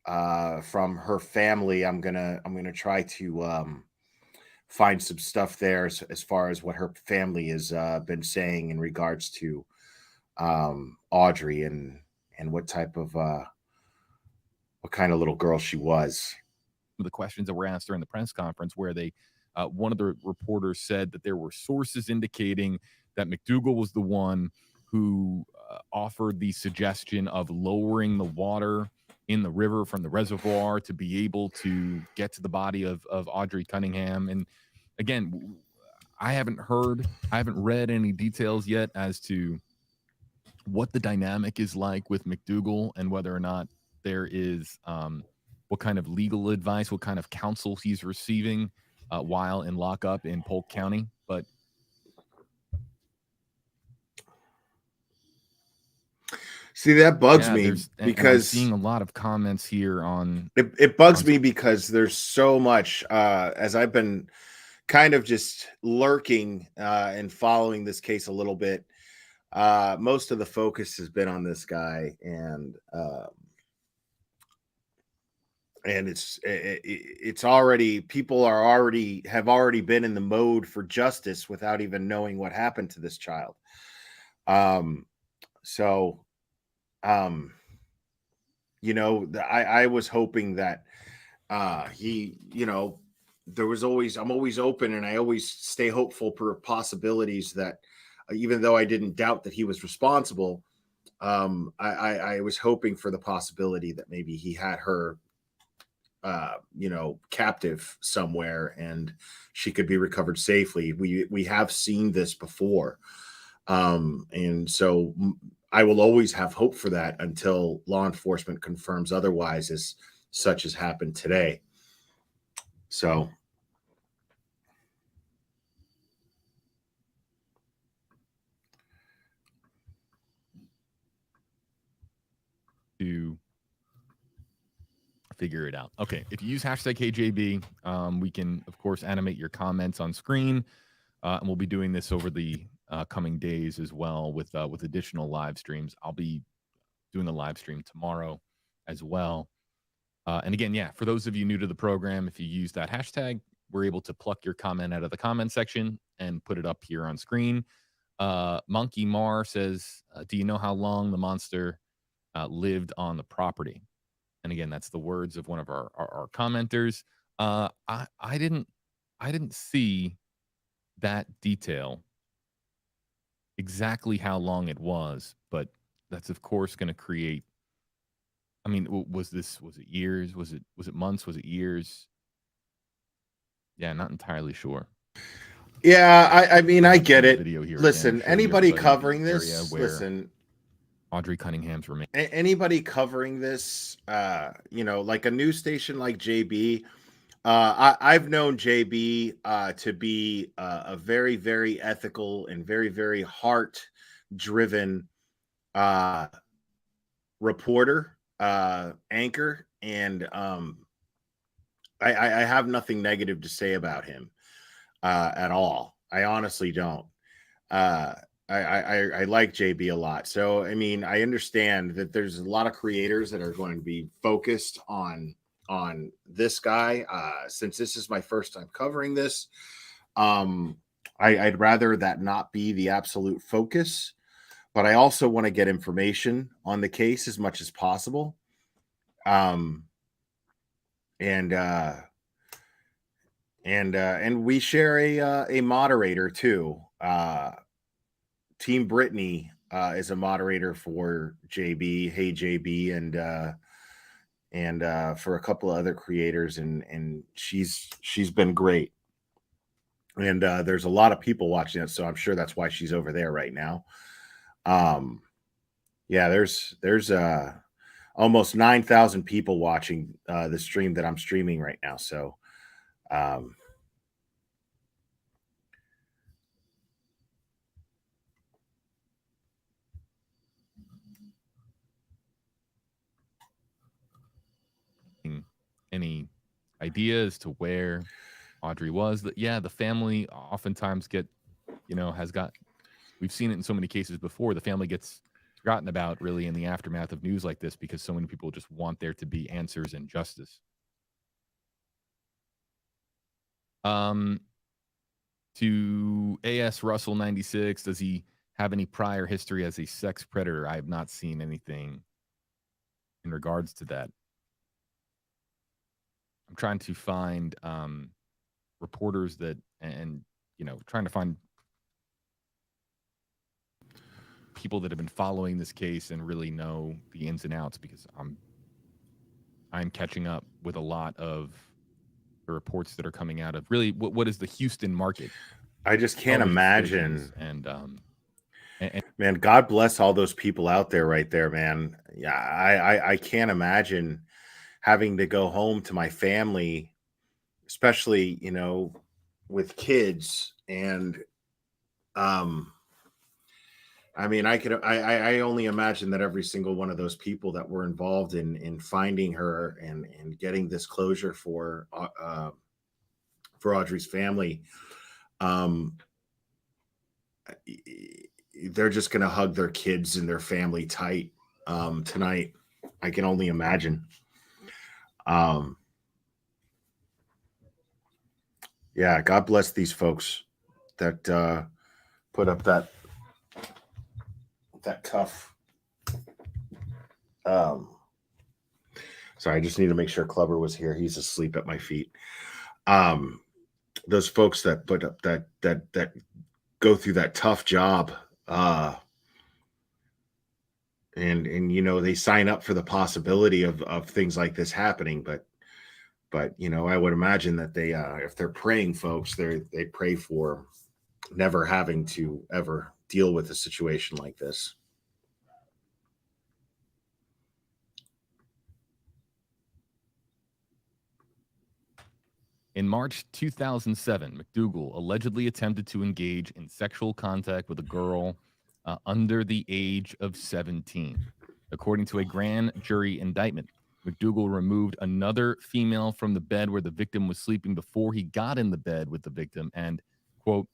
from her family, I'm gonna try to find some stuff there as far as what her family has been saying in regards to Audrii and what type of what kind of little girl she was. The questions that were asked during the press conference, where they one of the reporters said that there were sources indicating that McDougal was the one who offered the suggestion of lowering the water in the river from the reservoir to be able to get to the body of Audrii Cunningham. And again, I haven't read any details yet as to what the dynamic is like with McDougal and whether or not there is what kind of legal advice, what kind of counsel he's receiving while in lockup in Polk County. But see, that bugs me because I'm seeing a lot of comments here on it bugs me because there's so much as I've been kind of just lurking and following this case a little bit. Most of the focus has been on this guy, and it's already, people have already been in the mode for justice without even knowing what happened to this child. You know, I was hoping that he, you know, I'm always open, and I always stay hopeful for possibilities that even though I didn't doubt that he was responsible, I was hoping for the possibility that maybe he had her you know, captive somewhere and she could be recovered safely. We have seen this before. And so I will always have hope for that until law enforcement confirms otherwise, as such has happened today. So to figure it out. Okay, if you use hashtag KJB, we can, of course, animate your comments on screen, and we'll be doing this over the coming days as well with additional live streams. I'll be doing a live stream tomorrow as well. And again, yeah, for those of you new to the program, if you use that hashtag, we're able to pluck your comment out of the comment section and put it up here on screen. Monkey Mar says, do you know how long the monster lived on the property? And again, that's the words of one of our commenters. I didn't see that detail, exactly how long it was, but that's of course going to create. I mean, was it years? Was it months? Was it years? Yeah, not entirely sure. Yeah, I mean, I get it. Video here Listen, again, anybody the covering area this, where listen, Audrii Cunningham's remain. anybody covering this, like a news station like JB, I've known JB to be a very, very ethical and very, very heart-driven reporter, anchor, and I have nothing negative to say about him at all. I honestly don't. I like JB a lot. So, I mean, I understand that there's a lot of creators that are going to be focused on this guy. Since this is my first time covering this, I'd rather that not be the absolute focus, but I also want to get information on the case as much as possible. And we share a moderator too. Team Brittany is a moderator for JB. Hey JB, and for a couple of other creators, and she's been great. And there's a lot of people watching it, so I'm sure that's why she's over there right now. Yeah, there's almost 9,000 people watching the stream that I'm streaming right now. So any idea as to where Audrii was? Yeah, the family oftentimes we've seen it in so many cases before. The family gets forgotten about really in the aftermath of news like this because so many people just want there to be answers and justice. To AS Russell 96, does he have any prior history as a sex predator? I have not seen anything in regards to that. I'm trying to find reporters that, and trying to find people that have been following this case and really know the ins and outs, because I'm catching up with a lot of the reports that are coming out of really what is the Houston market. I just can't imagine. And man, God bless all those people out there right there, man. Yeah, I can't imagine having to go home to my family, especially, with kids. And I mean, I only imagine that every single one of those people that were involved in finding her and getting this closure for Audrii's family, they're just going to hug their kids and their family tight tonight. I can only imagine. Yeah, God bless these folks that put up that tough. Sorry, I just need to make sure Clubber was here. He's asleep at my feet. Those folks that put up that go through that tough job, and they sign up for the possibility of things like this happening, but I would imagine that they if they're praying folks, they pray for never having to ever deal with a situation like this. In March 2007, McDougal allegedly attempted to engage in sexual contact with a girl under the age of 17. According to a grand jury indictment, McDougal removed another female from the bed where the victim was sleeping before he got in the bed with the victim and, quote,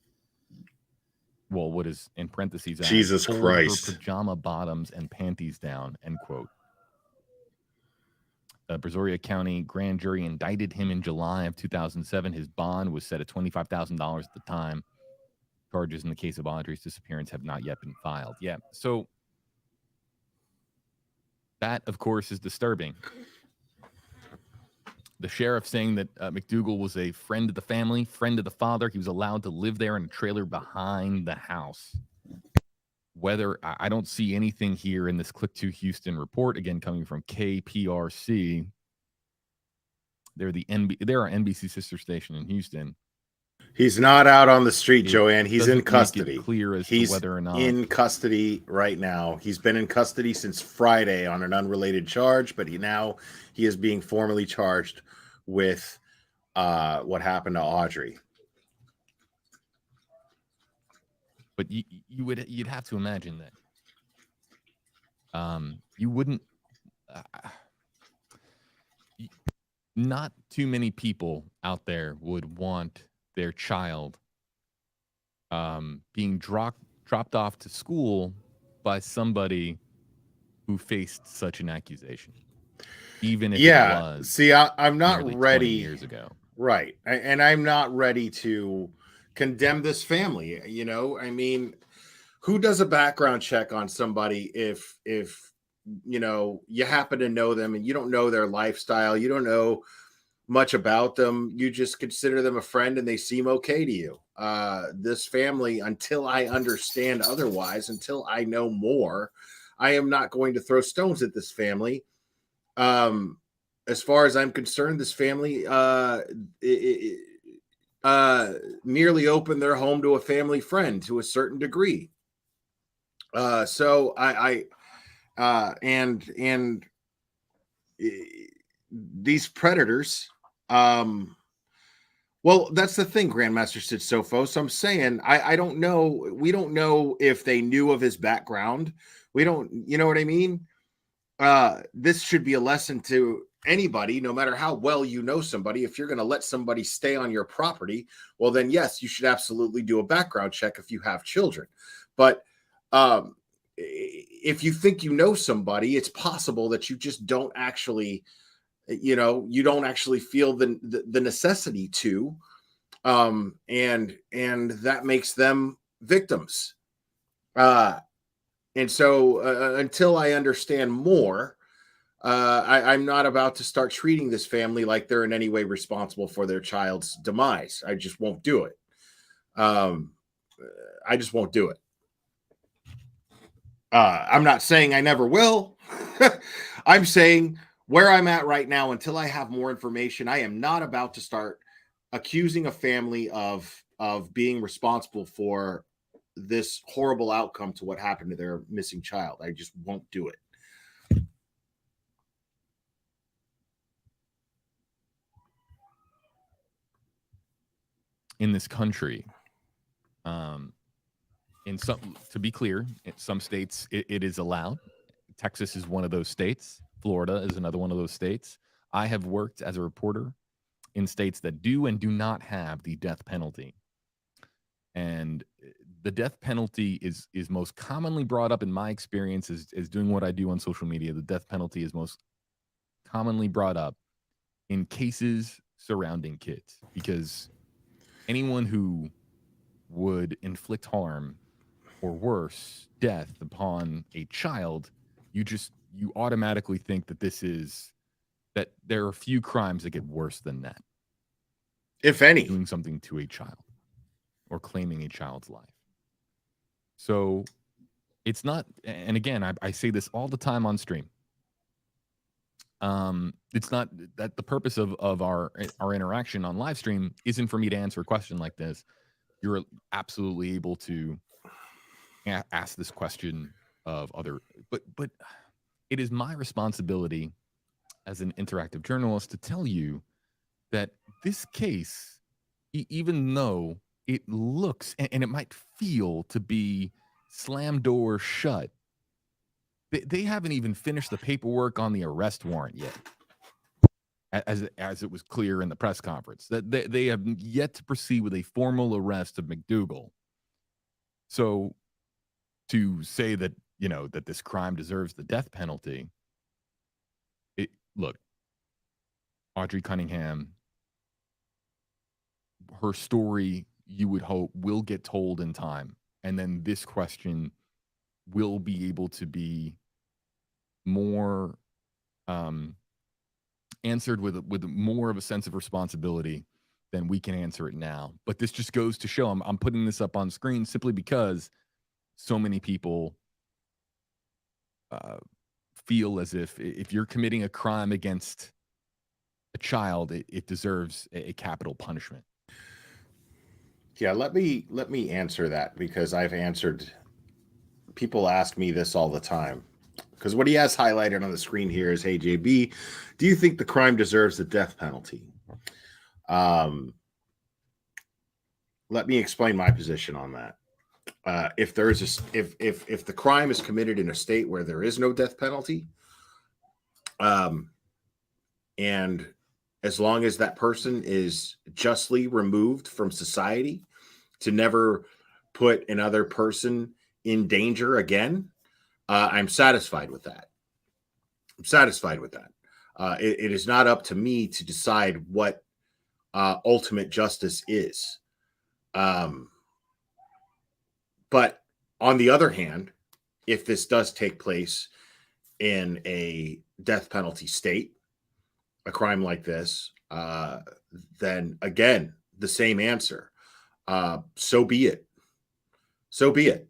well, what is in parentheses, Jesus pulled Christ. her pajama bottoms and panties down, end quote. Brazoria County grand jury indicted him in July of 2007. His bond was set at $25,000 at the time. Charges in the case of Audrey's disappearance have not yet been filed. Yeah, so that, of course, is disturbing. The sheriff saying that McDougal was a friend of the family, friend of the father. He was allowed to live there in a trailer behind the house. Whether I don't see anything here in this Click to Houston report, again, coming from KPRC. They're our NBC sister station in Houston. He's not out on the street, Joanne. He's in Doesn't make custody. it clear as He's to whether or not in custody right now. He's been in custody since Friday on an unrelated charge, but he is being formally charged with what happened to Audrey. But you'd have to imagine that you wouldn't. Not too many people out there would want their child being dropped off to school by somebody who faced such an accusation, even if it was. See, I'm not ready. 20 years ago, right? And I'm not ready to condemn this family. You know, I mean, who does a background check on somebody if you know you happen to know them and you don't know their lifestyle, you don't know much about them, you just consider them a friend and they seem okay to you. This family, until I understand otherwise, until I know more, I am not going to throw stones at this family. As far as I'm concerned, this family merely opened their home to a family friend to a certain degree. So and these predators, well, that's the thing, Grandmaster Sid Sophos. I'm saying I don't know. We don't know if they knew of his background. We don't, you know what I mean? This should be a lesson to anybody, no matter how well you know somebody. If you're going to let somebody stay on your property, well, then yes, you should absolutely do a background check if you have children. But if you think you know somebody, it's possible that you just don't actually, you know, you don't actually feel the necessity to, and that makes them victims. And so until I understand more, I'm not about to start treating this family like they're in any way responsible for their child's demise. I just won't do it. I just won't do it. I'm not saying I never will. I'm saying where I'm at right now, until I have more information, I am not about to start accusing a family of being responsible for this horrible outcome to what happened to their missing child. I just won't do it. in this country, in some, to be clear, in some states it is allowed. Texas is one of those states. Florida is another one of those states. I have worked as a reporter in states that do and do not have the death penalty. And the death penalty is most commonly brought up in my experience as doing what I do on social media. The death penalty is most commonly brought up in cases surrounding kids, because anyone who would inflict harm or worse, death upon a child, you automatically think that that there are few crimes that get worse than that. If any. Doing something to a child or claiming a child's life. So it's not, and again, I say this all the time on stream. It's not that the purpose of our interaction on live stream isn't for me to answer a question like this. You're absolutely able to ask this question of other, but it is my responsibility as an interactive journalist to tell you that this case, even though it looks and it might feel to be slam door shut, They haven't even finished the paperwork on the arrest warrant yet. As it was clear in the press conference, that they have yet to proceed with a formal arrest of McDougal. So to say that, that this crime deserves the death penalty, look, Audrii Cunningham, her story, you would hope, will get told in time. And then this question will be able to be more answered with more of a sense of responsibility than we can answer it now. But this just goes to show, I'm putting this up on screen simply because so many people feel as if you're committing a crime against a child, it deserves a capital punishment. Yeah, let me answer that, because I've answered. People ask me this all the time, because what he has highlighted on the screen here is, hey, JB, do you think the crime deserves the death penalty? Let me explain my position on that. If the crime is committed in a state where there is no death penalty, and as long as that person is justly removed from society to never put another person in danger again, I'm satisfied with that. I'm satisfied with that. It is not up to me to decide what ultimate justice is. But on the other hand, if this does take place in a death penalty state, a crime like this, then again, the same answer. So be it. So be it.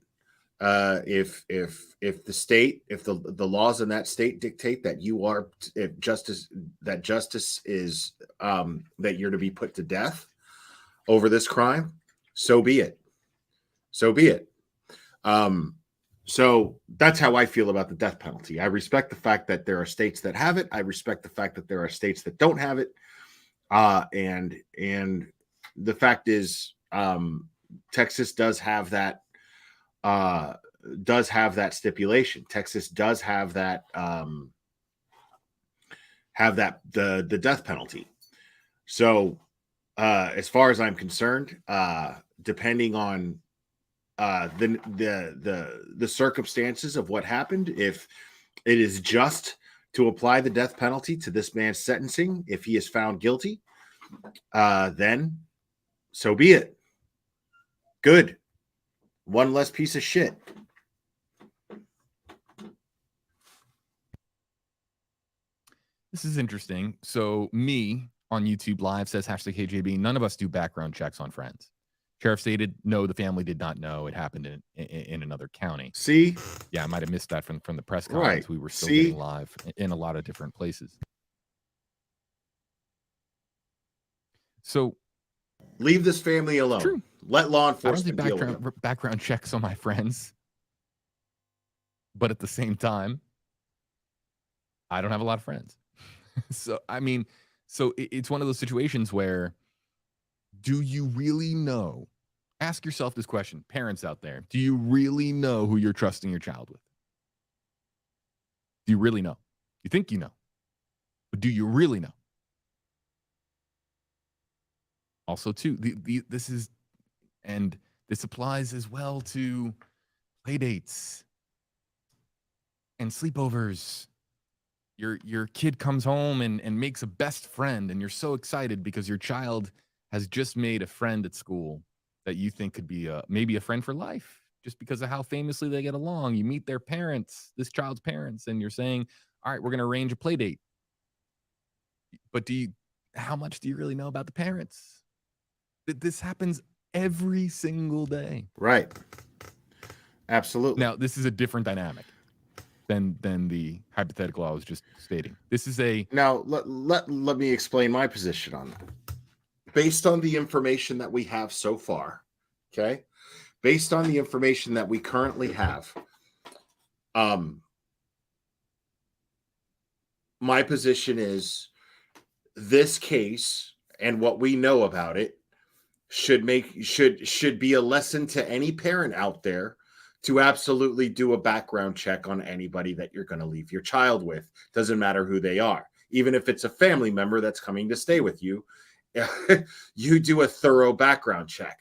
If the state, if the laws in that state dictate that justice is that you're to be put to death over this crime, so be it. So be it. So that's how I feel about the death penalty. I respect the fact that there are states that have it. I respect the fact that there are states that don't have it. And the fact is, Texas does have that stipulation. Texas does have that the death penalty. So as far as I'm concerned, depending on the circumstances of what happened, if it is just to apply the death penalty to this man's sentencing, if he is found guilty, then so be it. Good. One less piece of shit. This is interesting. So me on YouTube Live says #KJB. None of us do background checks on friends. Sheriff stated, no, the family did not know it happened in another county. See? Yeah, I might have missed that from the press conference. Right. We were still See? getting live in a lot of different places. So leave this family alone. True. Let law I don't enforcement do deal with them. background checks on my friends. But at the same time, I don't have a lot of friends. So, I mean, it's one of those situations where, do you really know? Ask yourself this question, parents out there. Do you really know who you're trusting your child with? Do you really know? You think you know, but do you really know? Also, too, this applies as well to play dates and sleepovers. Your kid comes home and makes a best friend, and you're so excited because your child has just made a friend at school that you think could be maybe a friend for life, just because of how famously they get along. You meet their parents, this child's parents, and you're saying, all right, we're going to arrange a play date. But how much do you really know about the parents? This happens every single day. Right. Absolutely. Now, this is a different dynamic than the hypothetical I was just stating. This is now let me explain my position on that. Based on the information that we have so far, okay? Based on the information that we currently have, my position is this case and what we know about it should be a lesson to any parent out there to absolutely do a background check on anybody that you're going to leave your child with. Doesn't matter who they are. Even if it's a family member that's coming to stay with you, you do a thorough background check.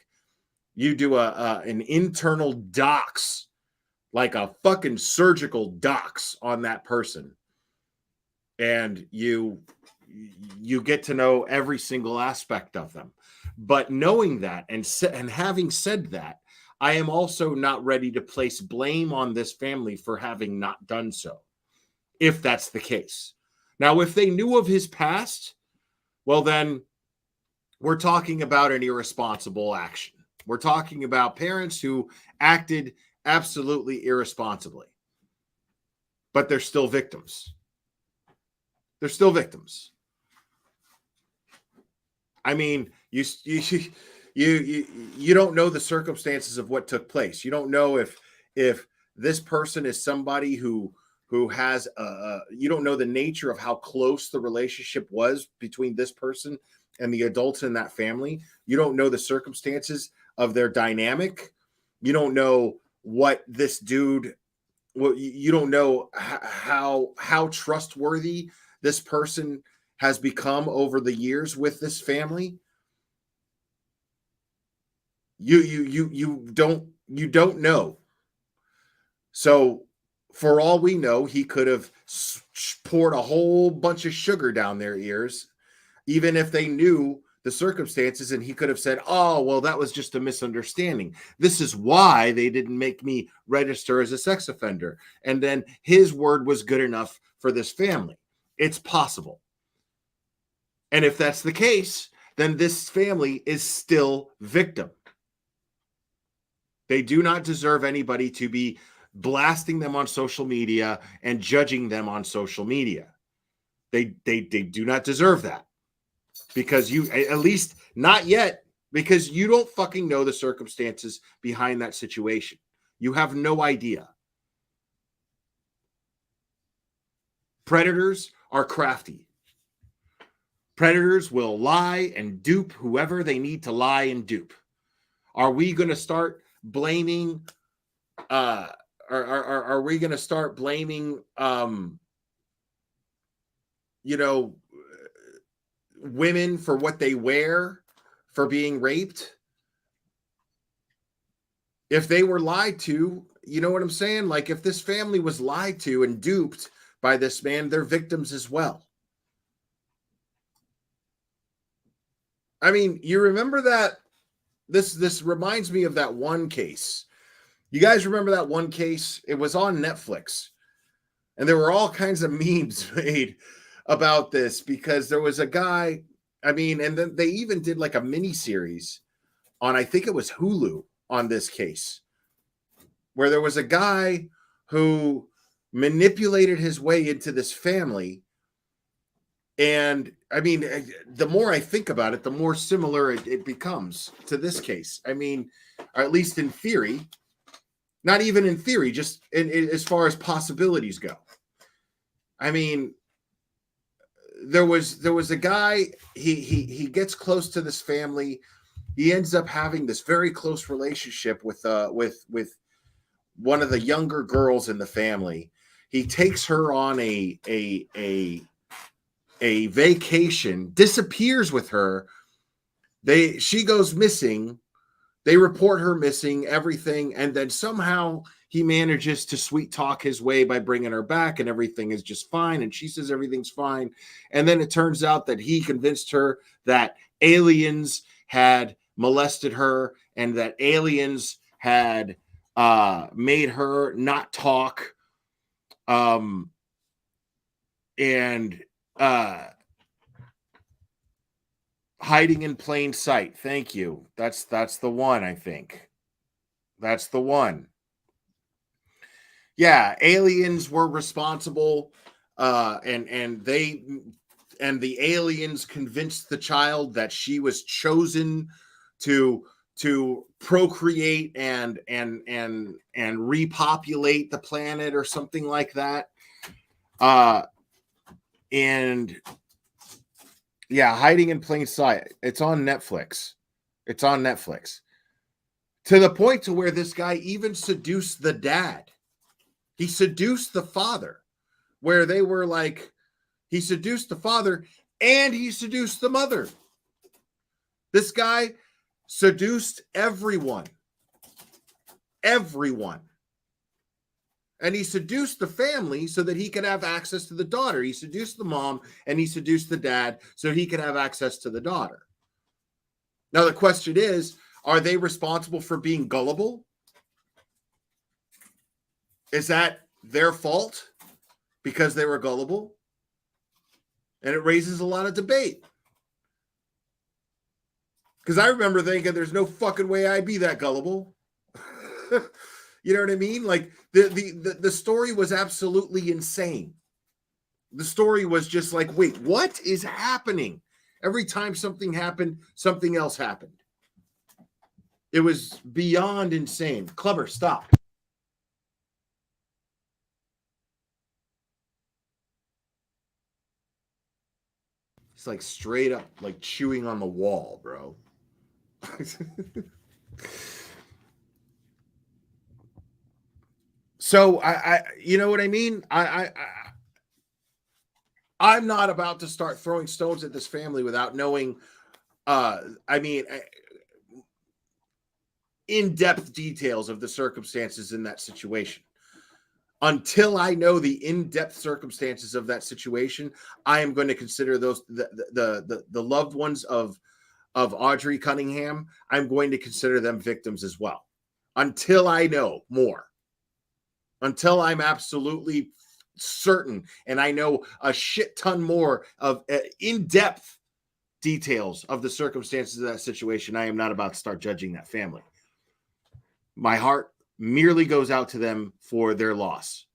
You do an internal dox, like a fucking surgical dox on that person. And you get to know every single aspect of them. But knowing that and having said that, I am also not ready to place blame on this family for having not done so, if that's the case. Now, if they knew of his past, well, then we're talking about an irresponsible action. We're talking about parents who acted absolutely irresponsibly, but they're still victims. They're still victims. I mean, you don't know the circumstances of what took place. You don't know if this person is somebody who has you don't know the nature of how close the relationship was between this person and the adults in that family. You don't know the circumstances of their dynamic. You don't know what this dude. Well, you don't know how trustworthy this person has become over the years with this family. You don't know. So for all we know, he could have poured a whole bunch of sugar down their ears, even if they knew the circumstances, and he could have said, oh, well, that was just a misunderstanding. This is why they didn't make me register as a sex offender. And then his word was good enough for this family. It's possible. And if that's the case, then this family is still victim. They do not deserve anybody to be blasting them on social media and judging them on social media. They do not deserve that. Because you, at least not yet, because you don't fucking know the circumstances behind that situation. You have no idea. Predators are crafty. Predators will lie and dupe whoever they need to lie and dupe. Are we going to start blaming are we going to start blaming women for what they wear for being raped? If they were lied to, you know what I'm saying? Like, if this family was lied to and duped by this man, they're victims as well. I mean, you remember that this reminds me of that one case. You guys remember that one case? It was on Netflix. And there were all kinds of memes made about this because there was a guy, I mean, and then they even did like a mini series on, I think it was Hulu, on this case, where there was a guy who manipulated his way into this family. And I mean, the more I think about it, the more similar it becomes to this case. I mean, or at least in theory, not even in theory, just as far as possibilities go. I mean, there was a guy, he gets close to this family. He ends up having this very close relationship with one of the younger girls in the family. He takes her on a vacation, disappears with her. She goes missing. They report her missing, everything, and then somehow he manages to sweet talk his way by bringing her back, and everything is just fine, and she says everything's fine. And then it turns out that he convinced her that aliens had molested her and that aliens had made her not talk. Hiding in plain sight. Thank you. That's the one, I think. That's the one. Yeah, aliens were responsible, and the aliens convinced the child that she was chosen to procreate and repopulate the planet or something like that. And yeah, Hiding in Plain Sight. It's on Netflix. To the point to where this guy even seduced the dad. He seduced the father, where they were like, he seduced the father and he seduced the mother. This guy seduced everyone. Everyone. And he seduced the family so that he could have access to the daughter. He seduced the mom and he seduced the dad so he could have access to the daughter. Now, the question is, are they responsible for being gullible? Is that their fault because they were gullible? And it raises a lot of debate. Because I remember thinking there's no fucking way I'd be that gullible. You know what I mean? Like the story was absolutely insane. The story was just like, wait, what is happening? Every time something happened, something else happened. It was beyond insane. Clubber, stop. It's like straight up like chewing on the wall, bro. So I you know what I mean? I'm not about to start throwing stones at this family without knowing in-depth details of the circumstances in that situation. Until I know the in-depth circumstances of that situation, I am going to consider those the loved ones of Audrii Cunningham. I'm going to consider them victims as well. Until I know more. Until I'm absolutely certain and I know a shit ton more of in-depth details of the circumstances of that situation, I am not about to start judging that family. My heart merely goes out to them for their loss.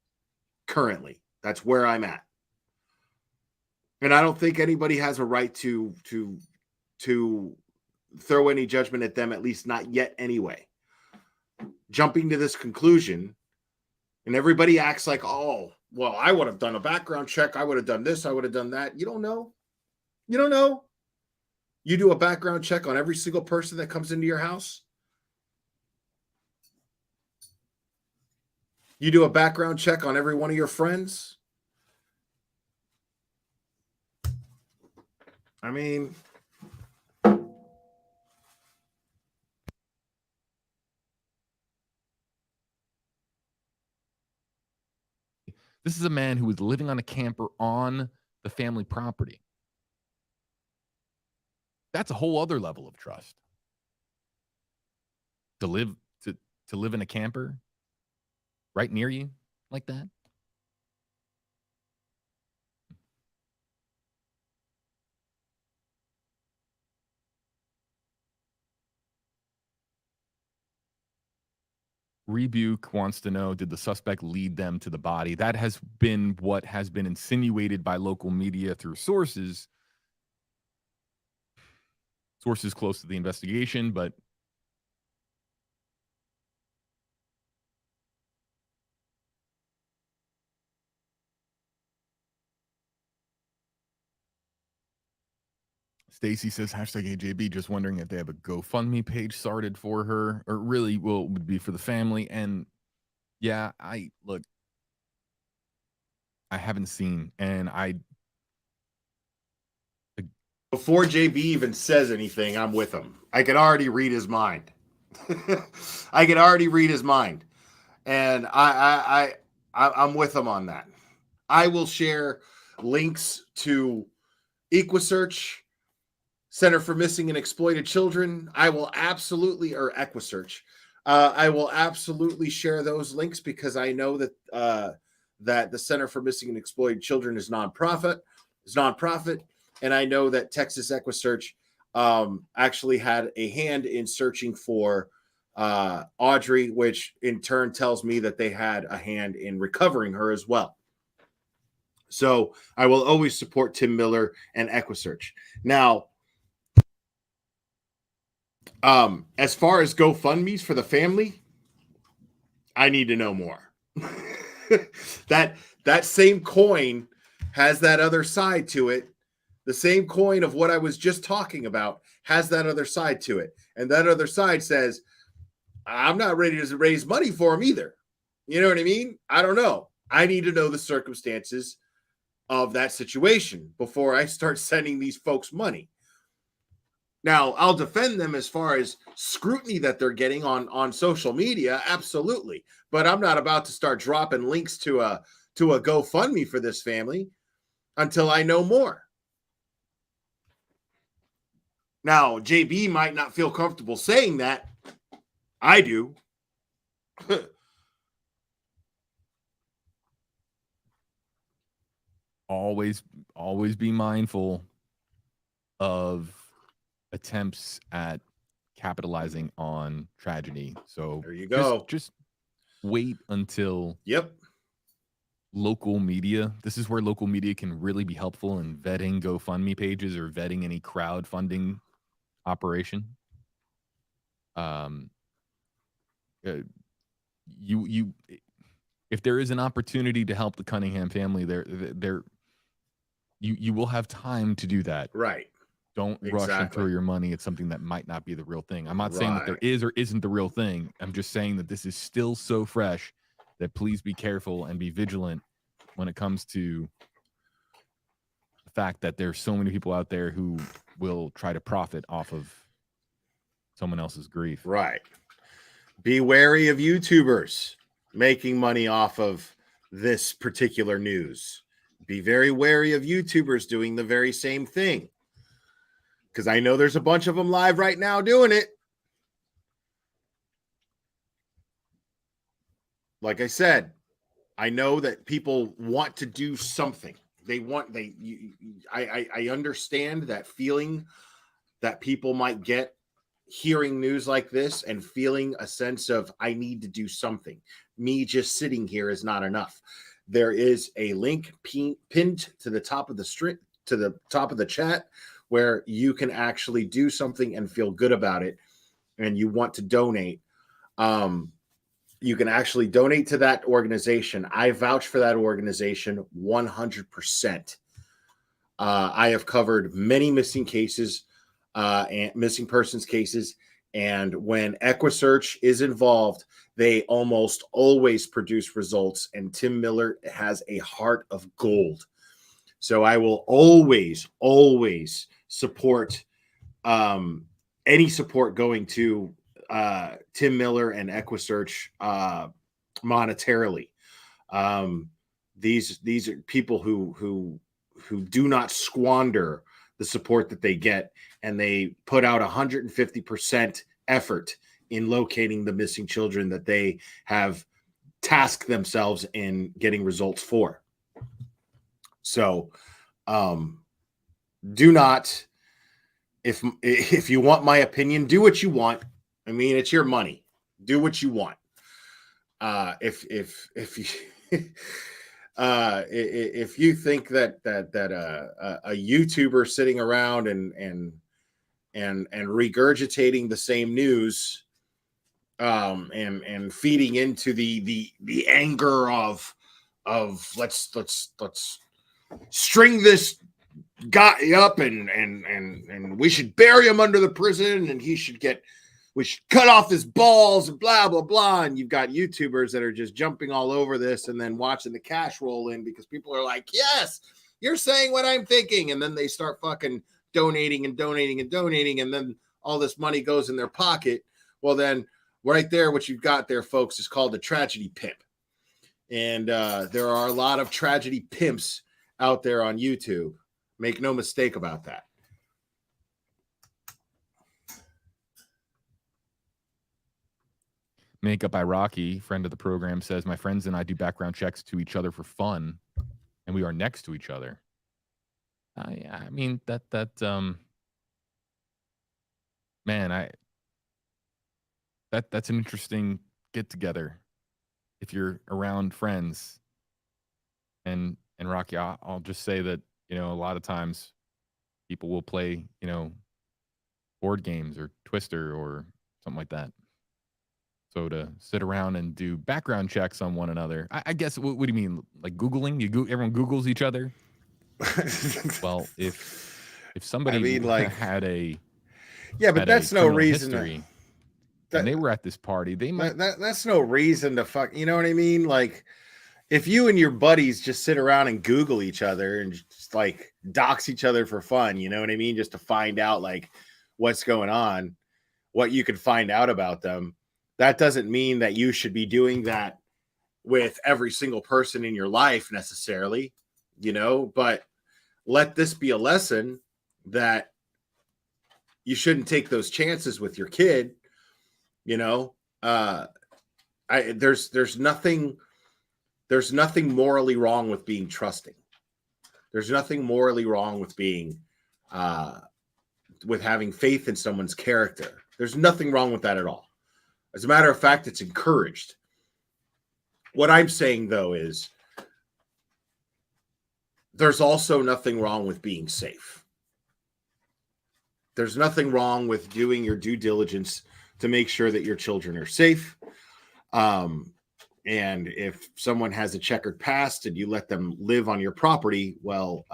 Currently, that's where I'm at. And I don't think anybody has a right to throw any judgment at them, at least not yet anyway. Jumping to this conclusion, and everybody acts like, oh, well, I would have done a background check. I would have done this. I would have done that. You don't know. You don't know. You do a background check on every single person that comes into your house. You do a background check on every one of your friends. I mean, this is a man who was living on a camper on the family property. That's a whole other level of trust. To live in a camper right near you like that. Rebuke wants to know, did the suspect lead them to the body? That has been what has been insinuated by local media through sources close to the investigation, but Stacy says, #AJB, just wondering if they have a GoFundMe page started for her, or really would be for the family. And yeah, I haven't seen, and before JB even says anything, I'm with him. I can already read his mind. I can already read his mind. And I'm with him on that. I will share links to EquiSearch, Center for Missing and Exploited Children. I will absolutely, or EquiSearch. I will absolutely share those links because I know that that the Center for Missing and Exploited Children is nonprofit. And I know that Texas EquiSearch actually had a hand in searching for Audrii, which in turn tells me that they had a hand in recovering her as well. So I will always support Tim Miller and EquiSearch. Now, as far as GoFundMe's for the family, I need to know more. that same coin has that other side to it. The same coin of what I was just talking about has that other side to it. And that other side says, I'm not ready to raise money for him either. You know what I mean? I don't know. I need to know the circumstances of that situation before I start sending these folks money. Now, I'll defend them as far as scrutiny that they're getting on social media, absolutely. But I'm not about to start dropping links to a GoFundMe for this family until I know more. Now, JB might not feel comfortable saying that. I do. Always be mindful of attempts at capitalizing on tragedy. So there you go. Just wait until local media. This is where local media can really be helpful in vetting GoFundMe pages or vetting any crowdfunding operation. You if there is an opportunity to help the Cunningham family, you will have time to do that. Right. Don't rush and throw your money at something that might not be the real thing. I'm not saying that there is or isn't the real thing. I'm just saying that this is still so fresh that please be careful and be vigilant when it comes to the fact that there's so many people out there who will try to profit off of someone else's grief. Right. Be wary of YouTubers making money off of this particular news. Be very wary of YouTubers doing the very same thing. Because I know there's a bunch of them live right now doing it. Like I said, I know that people want to do something. I understand that feeling that people might get hearing news like this and feeling a sense of, I need to do something. Me just sitting here is not enough. There is a link pinned to the top of the chat where you can actually do something and feel good about it, and you want to donate. You can actually donate to that organization. I vouch for that organization 100%. I have covered many missing cases and missing persons cases. And when EquiSearch is involved, they almost always produce results. And Tim Miller has a heart of gold. So I will always support any support going to Tim Miller and EquiSearch monetarily. These are people who do not squander the support that they get, and they put out 150% effort in locating the missing children that they have tasked themselves in getting results for. So do not, if you want my opinion, do what you want. I mean, it's your money. Do what you want. If you think that a YouTuber sitting around and regurgitating the same news and feeding into the anger of let's string this guy up and we should bury him under the prison and we should cut off his balls and blah, blah, blah. And you've got YouTubers that are just jumping all over this and then watching the cash roll in because people are like, yes, you're saying what I'm thinking. And then they start fucking donating. And then all this money goes in their pocket. Well, then right there, what you've got there, folks, is called a tragedy pimp. And there are a lot of tragedy pimps out there on YouTube. Make no mistake about that. Makeup by Rocky, friend of the program, says, my friends and I do background checks to each other for fun, and we are next to each other. Yeah, I mean, man, that's an interesting get together if you're around friends. And Rocky, I'll just say that, a lot of times people will play, board games or Twister or something like that. So to sit around and do background checks on one another, I guess, what do you mean? Like Googling? Everyone Googles each other? Well, if somebody had a... Yeah, but that's no reason. and they were at this party, they might. That's no reason to fuck. You know what I mean? Like, if you and your buddies just sit around and Google each other and just like dox each other for fun, you know what I mean? Just to find out like what's going on, what you can find out about them. That doesn't mean that you should be doing that with every single person in your life necessarily, you know, but let this be a lesson that you shouldn't take those chances with your kid, you know. There's nothing morally wrong with being trusting. There's nothing morally wrong with being with having faith in someone's character. There's nothing wrong with that at all. As a matter of fact, it's encouraged. What I'm saying, though, is there's also nothing wrong with being safe. There's nothing wrong with doing your due diligence to make sure that your children are safe. And if someone has a checkered past and you let them live on your property, well,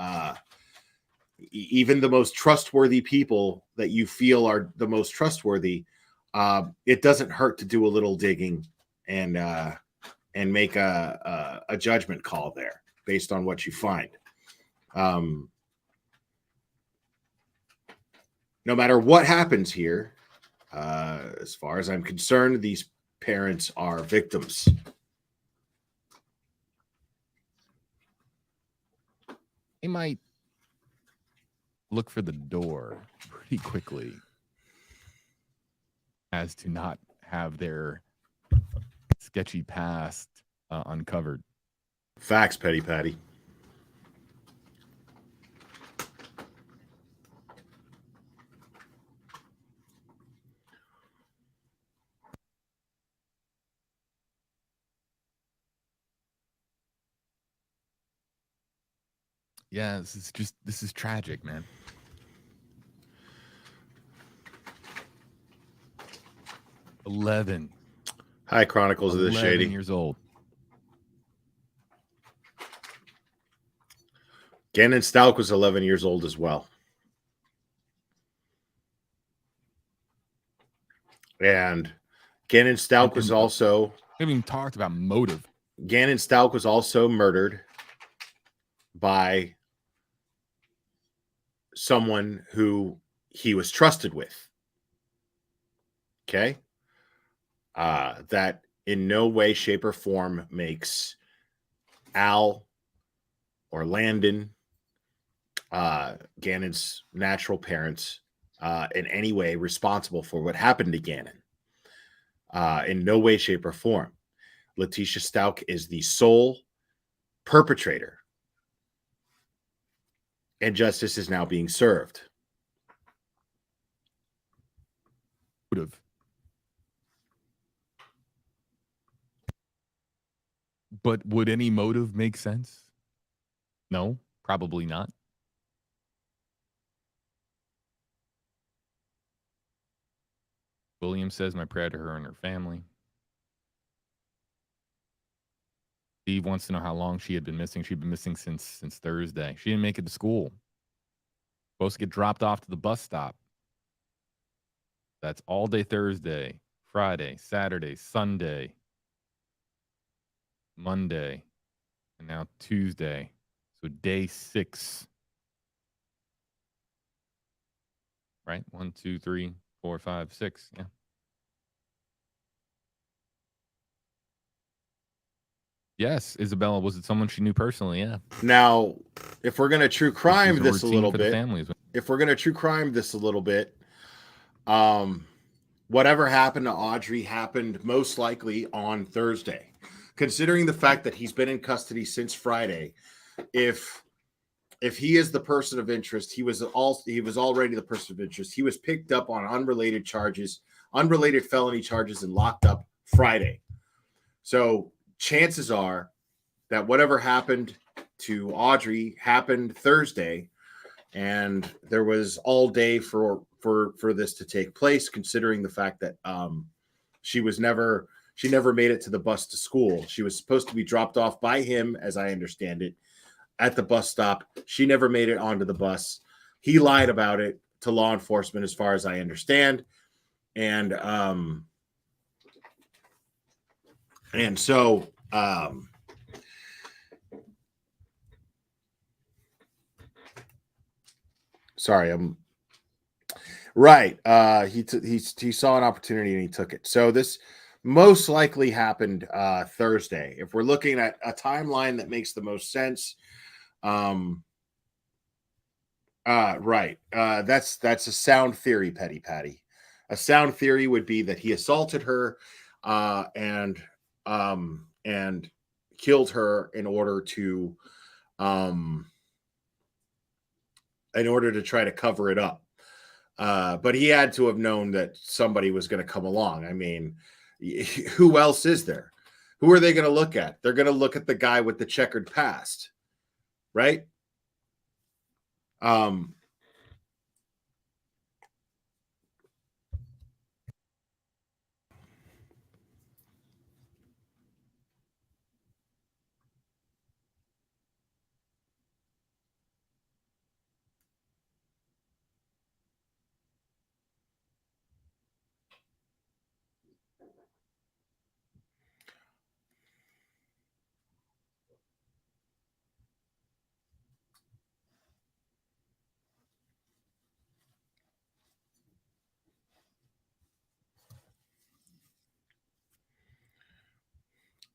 even the most trustworthy people that you feel are the most trustworthy, it doesn't hurt to do a little digging and make a judgment call there based on what you find. No matter what happens here, as far as I'm concerned, these parents are victims. They might look for the door pretty quickly as to not have their sketchy past uncovered. Facts, Petty Patty. Yeah, this is tragic, man. Hi, Chronicles of the Shady. 11 years old. Gannon Stalk was 11 years old as well. And Gannon Stalk was also... We haven't even talked about motive. Gannon Stalk was also murdered by someone who he was trusted with. Okay? That in no way, shape, or form makes Al or Landon, Gannon's natural parents, in any way responsible for what happened to Gannon. In no way, shape, or form. Letitia Stalk is the sole perpetrator. And justice is now being served. Motive. But would any motive make sense? No, probably not. William says, my prayer to her and her family. Steve wants to know how long she had been missing. She'd been missing since Thursday. She didn't make it to school. Supposed to get dropped off to the bus stop. That's all day Thursday, Friday, Saturday, Sunday, Monday, and now Tuesday. So day 6. Right? 1, 2, 3, 4, 5, 6. Yeah. Yes, Isabella. Was it someone she knew personally? Yeah. Now, if we're going to true crime this a little bit, whatever happened to Audrii happened most likely on Thursday. Considering the fact that he's been in custody since Friday, if he is the person of interest, he was already the person of interest. He was picked up on unrelated felony charges, and locked up Friday. So chances are that whatever happened to Audrii happened Thursday, and there was all day for this to take place, considering the fact that she never made it to the bus to school. She was supposed to be dropped off by him, as I understand it, at the bus stop. She never made it onto the bus. He lied about it to law enforcement, as far as I understand. And And so, sorry, I'm right. He saw an opportunity and he took it. So this most likely happened Thursday. If we're looking at a timeline that makes the most sense, right. That's a sound theory, Petty Patty. A sound theory would be that he assaulted her and killed her in order to try to cover it up. But he had to have known that somebody was going to come along. I mean, who else is there? Who are they going to look at? They're going to look at the guy with the checkered past, right?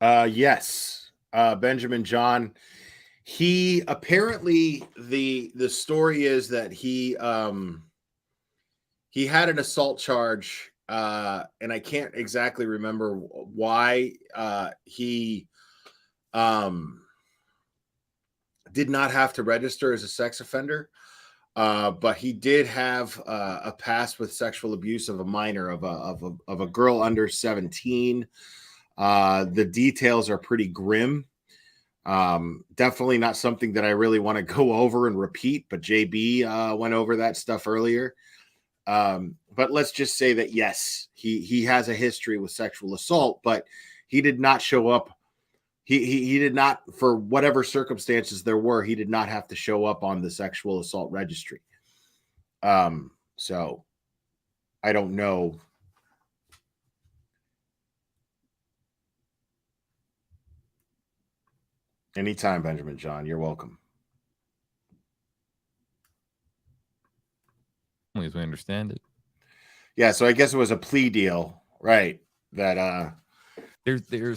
Yes. Benjamin John. He apparently the story is that he had an assault charge, and I can't exactly remember why he did not have to register as a sex offender. But he did have a past with sexual abuse of a minor, of a girl under 17. The details are pretty grim. Definitely not something that I really want to go over and repeat, but JB went over that stuff earlier. But let's just say that yes, he has a history with sexual assault, but he did not show up. He did not, for whatever circumstances there were, he did not have to show up on the sexual assault registry. So I don't know. Anytime, Benjamin John, you're welcome. Only as we understand it. Yeah, so I guess it was a plea deal, right? That there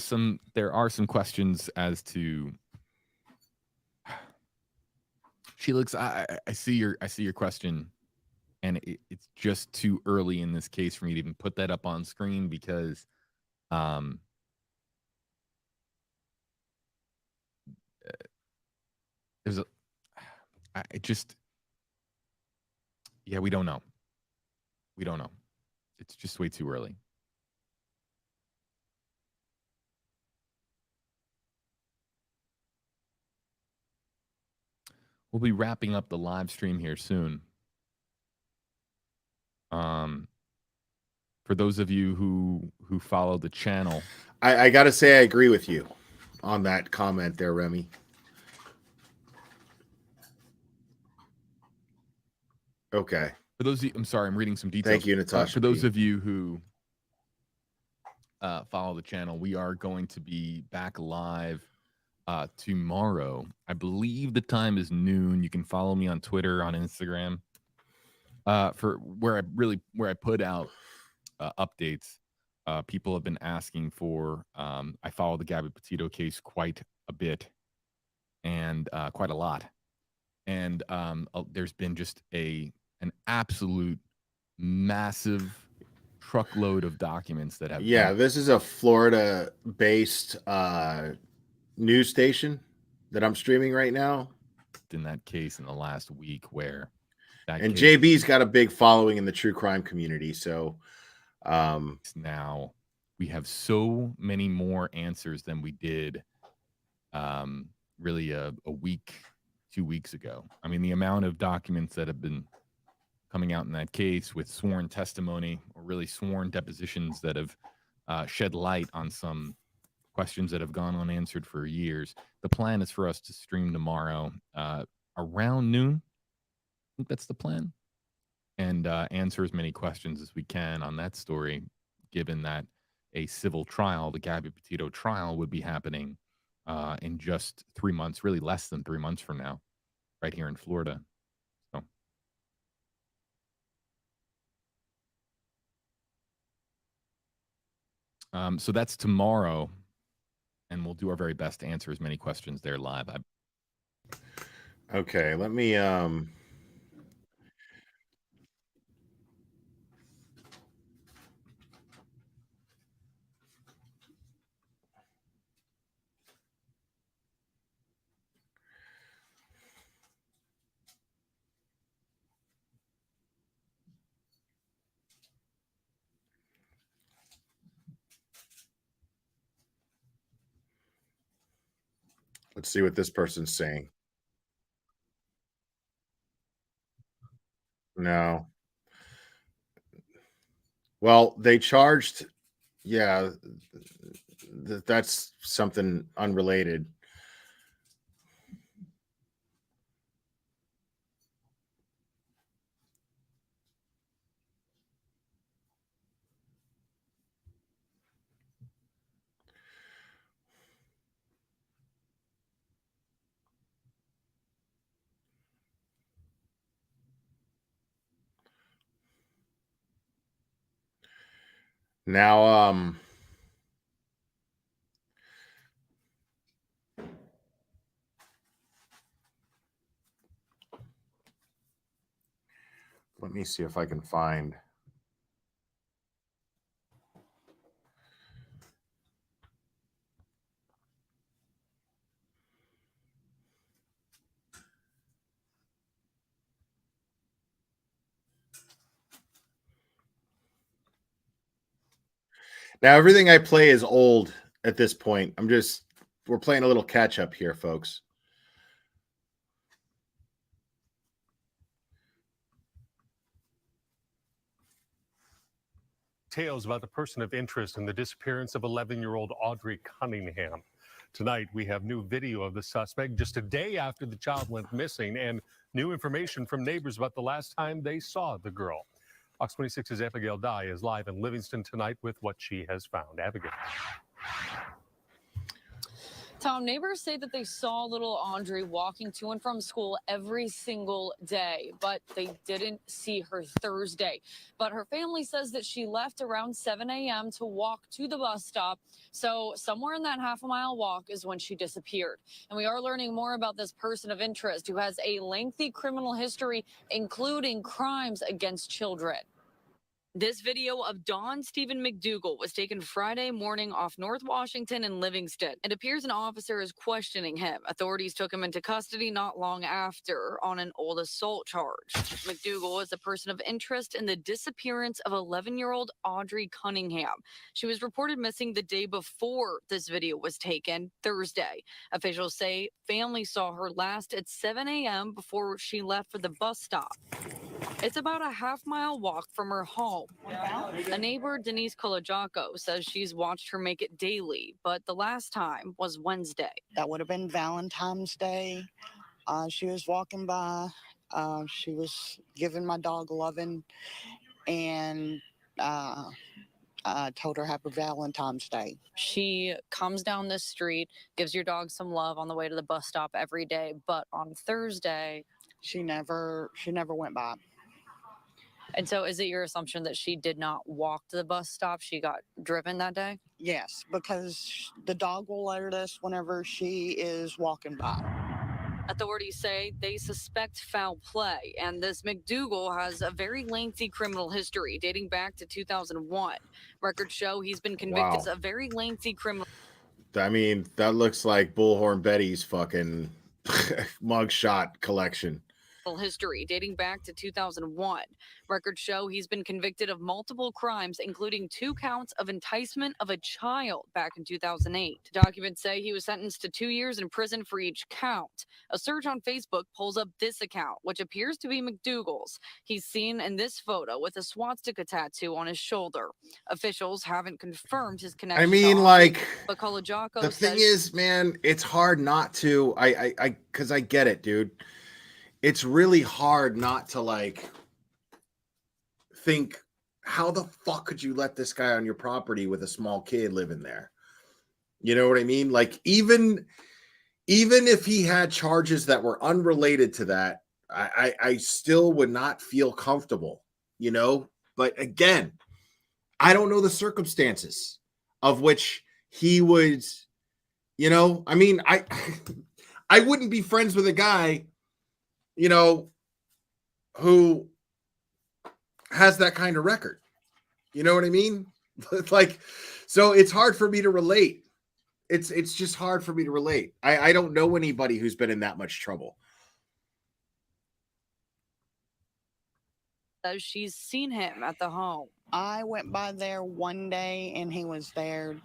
are some questions as to Sheelix. I see your question, and it's just too early in this case for me to even put that up on screen because there's a we don't know. We don't know. It's just way too early. We'll be wrapping up the live stream here soon. For those of you who follow the channel, I got to say I agree with you on that comment there, Remy. Okay. For those of you, I'm sorry, I'm reading some details. Thank you, Natasha. For those of you who follow the channel, we are going to be back live tomorrow. I believe the time is noon. You can follow me on Twitter, on Instagram, for where I put out updates. People have been asking for. I follow the Gabby Petito case quite a bit, and quite a lot. And there's been just an absolute massive truckload of documents that have. Yeah, this is a Florida-based news station that I'm streaming right now. In that case, in the last week, where JB's got a big following in the true crime community, so now we have so many more answers than we did really a week, 2 weeks ago. I mean, the amount of documents that have been coming out in that case with sworn testimony, or really sworn depositions that have shed light on some questions that have gone unanswered for years. The plan is for us to stream tomorrow around noon. I think that's the plan. And answer as many questions as we can on that story, given that a civil trial, the Gabby Petito trial, would be happening in just 3 months, really less than 3 months from now, right here in Florida. So that's tomorrow, and we'll do our very best to answer as many questions there live. Okay, let me let's see what this person's saying. No. Well, they charged, yeah, that's something unrelated. Now, let me see if I can find. Now, everything I play is old at this point. We're playing a little catch up here, folks. Tales about the person of interest in the disappearance of 11-year-old Audrii Cunningham. Tonight, we have new video of the suspect just a day after the child went missing and new information from neighbors about the last time they saw the girl. Fox 26's Abigail Dye is live in Livingston tonight with what she has found. Abigail. Tom, neighbors say that they saw little Audrii walking to and from school every single day, but they didn't see her Thursday. But her family says that she left around 7 a.m. to walk to the bus stop. So somewhere in that half-a-mile walk is when she disappeared. And we are learning more about this person of interest who has a lengthy criminal history, including crimes against children. This video of Don Stephen McDougal was taken Friday morning off North Washington in Livingston. It appears an officer is questioning him. Authorities took him into custody not long after on an old assault charge. McDougal is a person of interest in the disappearance of 11-year-old Audrii Cunningham. She was reported missing the day before this video was taken, Thursday. Officials say family saw her last at 7 a.m. before she left for the bus stop. It's about a half-mile walk from her home. A neighbor, Denise Kolojako, says she's watched her make it daily, but the last time was Wednesday. That would have been Valentine's Day. She was walking by. She was giving my dog loving, and I told her Happy Valentine's Day. She comes down this street, gives your dog some love on the way to the bus stop every day, but on Thursday, she never went by. And so is it your assumption that she did not walk to the bus stop? She got driven that day? Yes, because the dog will alert us whenever she is walking by. Authorities say they suspect foul play, and this McDougal has a very lengthy criminal history dating back to 2001. Records show he's been convicted of a very lengthy criminal. I mean, that looks like Bullhorn Betty's fucking mugshot collection. History dating back to 2001. Records show he's been convicted of multiple crimes, including 2 counts of enticement of a child back in 2008. Documents say he was sentenced to 2 years in prison for each count. A search on Facebook pulls up this account, which appears to be McDougal's. He's seen in this photo with a swastika tattoo on his shoulder. Officials haven't confirmed his connection. I mean, to like, Audrii, but Kolojako the thing says is, man, it's hard not to. Because I get it, dude. It's really hard not to like think how the fuck could you let this guy on your property with a small kid living there? You know what I mean? Like, even if he had charges that were unrelated to that, I still would not feel comfortable, you know? But again, I don't know the circumstances of which he would, you know, I mean, I wouldn't be friends with a guy, you know, who has that kind of record. You know what I mean? Like, so it's hard for me to relate. It's just hard for me to relate. I don't know anybody who's been in that much trouble. She's seen him at the home. I went by there one day and he was there.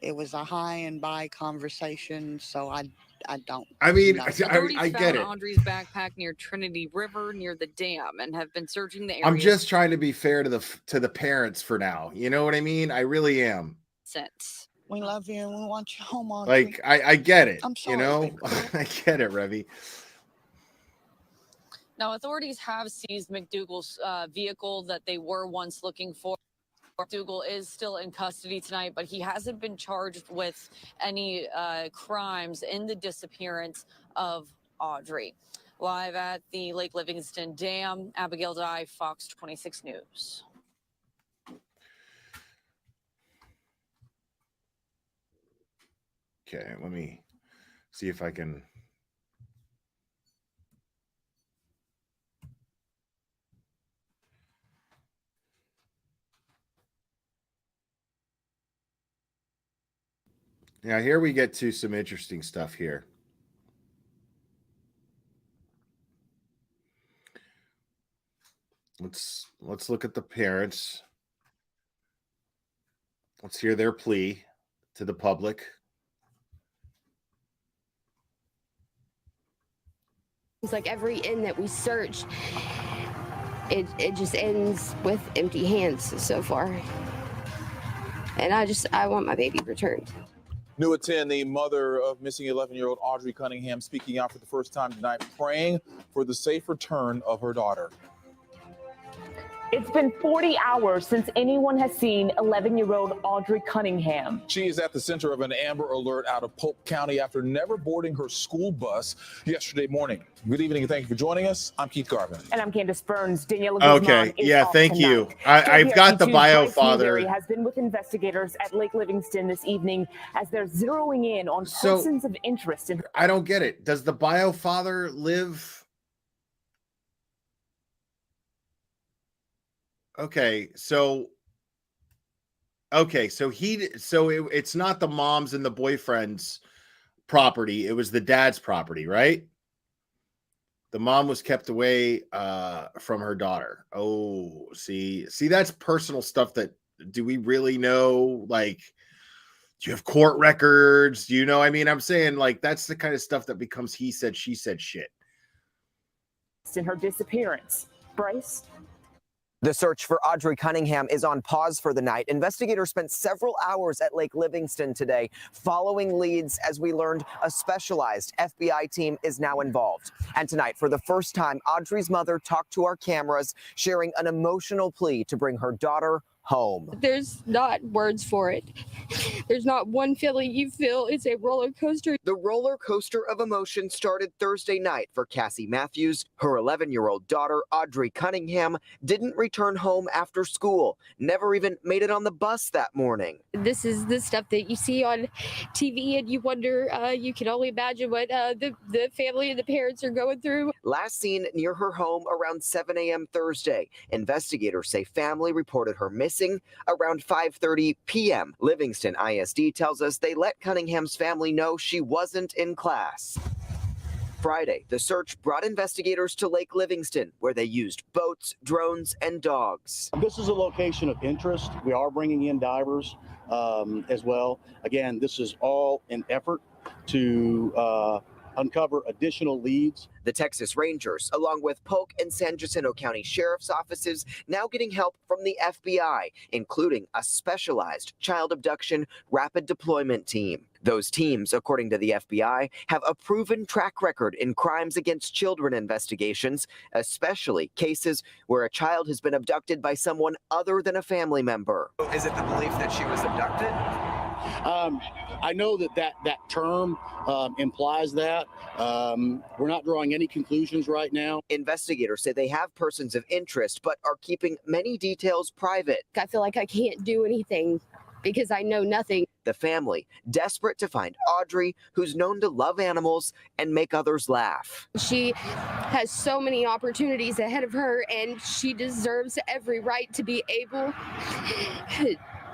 It was a high and by conversation, so I don't. I mean, know. I get it. Audrey's backpack near Trinity River near the dam and have been searching the area. I'm just trying to be fair to the parents for now. You know what I mean? I really am. Since we love you and we want you home, Audrey. Like, I get it. I'm sorry, you know, I get it, Revy. Now, authorities have seized McDougal's vehicle that they were once looking for. McDougal is still in custody tonight, but he hasn't been charged with any crimes in the disappearance of Audrey. Live at the Lake Livingston Dam, Abigail Dye, Fox 26 News. Okay, let me see if I can. Now, here we get to some interesting stuff here. Let's look at the parents. Let's hear their plea to the public. It's like every inn that we search, it just ends with empty hands so far. And I want my baby returned. New at 10, the mother of missing 11-year-old Audrii Cunningham speaking out for the first time tonight, praying for the safe return of her daughter. It's been 40 hours since anyone has seen 11-year-old Audrii Cunningham. She is at the center of an Amber Alert out of Polk County after never boarding her school bus yesterday morning. Good evening and thank you for joining us. I'm Keith Garvin. And I'm Candace Burns. Daniela Okay, yeah, thank you. I've got the bio father. Has been with investigators at Lake Livingston this evening as they're zeroing in on persons of interest. I don't get it. Does the bio father live? Okay, so it's not the mom's and the boyfriend's property. It was the dad's property, right? The mom was kept away from her daughter. Oh, see, that's personal stuff that do we really know? Like, do you have court records? Do you know? I mean, I'm saying, like, that's the kind of stuff that becomes he said, she said shit. In her disappearance. Bryce? The search for Audrii Cunningham is on pause for the night. Investigators spent several hours at Lake Livingston today following leads. As we learned, a specialized FBI team is now involved. And tonight, for the first time, Audrey's mother talked to our cameras, sharing an emotional plea to bring her daughter home. There's not words for it. There's not one feeling you feel. It's a roller coaster. The roller coaster of emotion started Thursday night for Cassie Matthews. Her 11-year-old daughter, Audrii Cunningham, didn't return home after school, never even made it on the bus that morning. This is the stuff that you see on TV and you wonder, you can only imagine what the family and the parents are going through. Last seen near her home around 7 a.m. Thursday. Investigators say family reported her missing around 5:30 p.m. Livingston ISD tells us they let Cunningham's family know she wasn't in class. Friday, the search brought investigators to Lake Livingston, where they used boats, drones, and dogs. This is a location of interest. We are bringing in divers as well. Again, this is all an effort to uncover additional leads. The Texas Rangers, along with Polk and San Jacinto County Sheriff's offices, now getting help from the FBI, including a specialized child abduction rapid deployment team. Those teams, according to the FBI, have a proven track record in crimes against children investigations, especially cases where a child has been abducted by someone other than a family member. Is it the belief that she was abducted? I know that term implies that. We're not drawing any conclusions right now. Investigators say they have persons of interest, but are keeping many details private. I feel like I can't do anything because I know nothing. The family, desperate to find Audrii, who's known to love animals and make others laugh. She has so many opportunities ahead of her, and she deserves every right to be able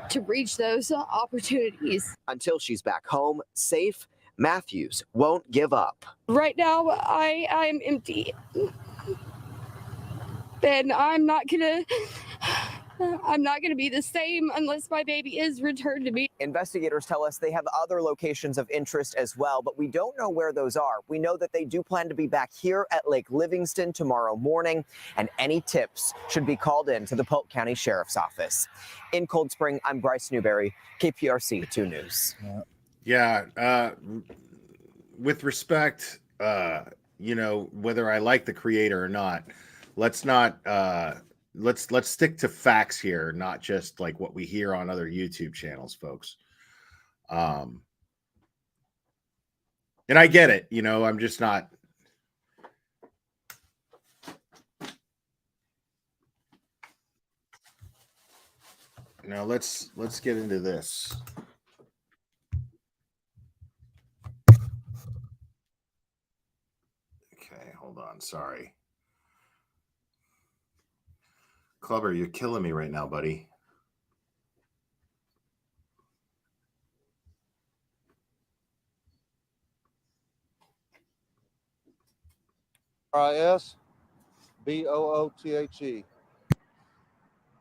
to reach those opportunities. Until she's back home, safe, Matthews won't give up. Right now, I'm empty. And I'm not gonna be the same unless my baby is returned to me. Investigators tell us they have other locations of interest as well, but we don't know where those are. We know that they do plan to be back here at Lake Livingston tomorrow morning, and any tips should be called in to the Polk County Sheriff's Office. In Cold Spring, I'm Bryce Newberry, KPRC 2 News. Yeah. With respect, whether I like the creator or not, let's stick to facts here, not just like what we hear on other YouTube channels, folks. And I get it, I'm just not. Now let's get into this. Okay, hold on. Sorry. Clubber, you're killing me right now, buddy. RISBOOTHE.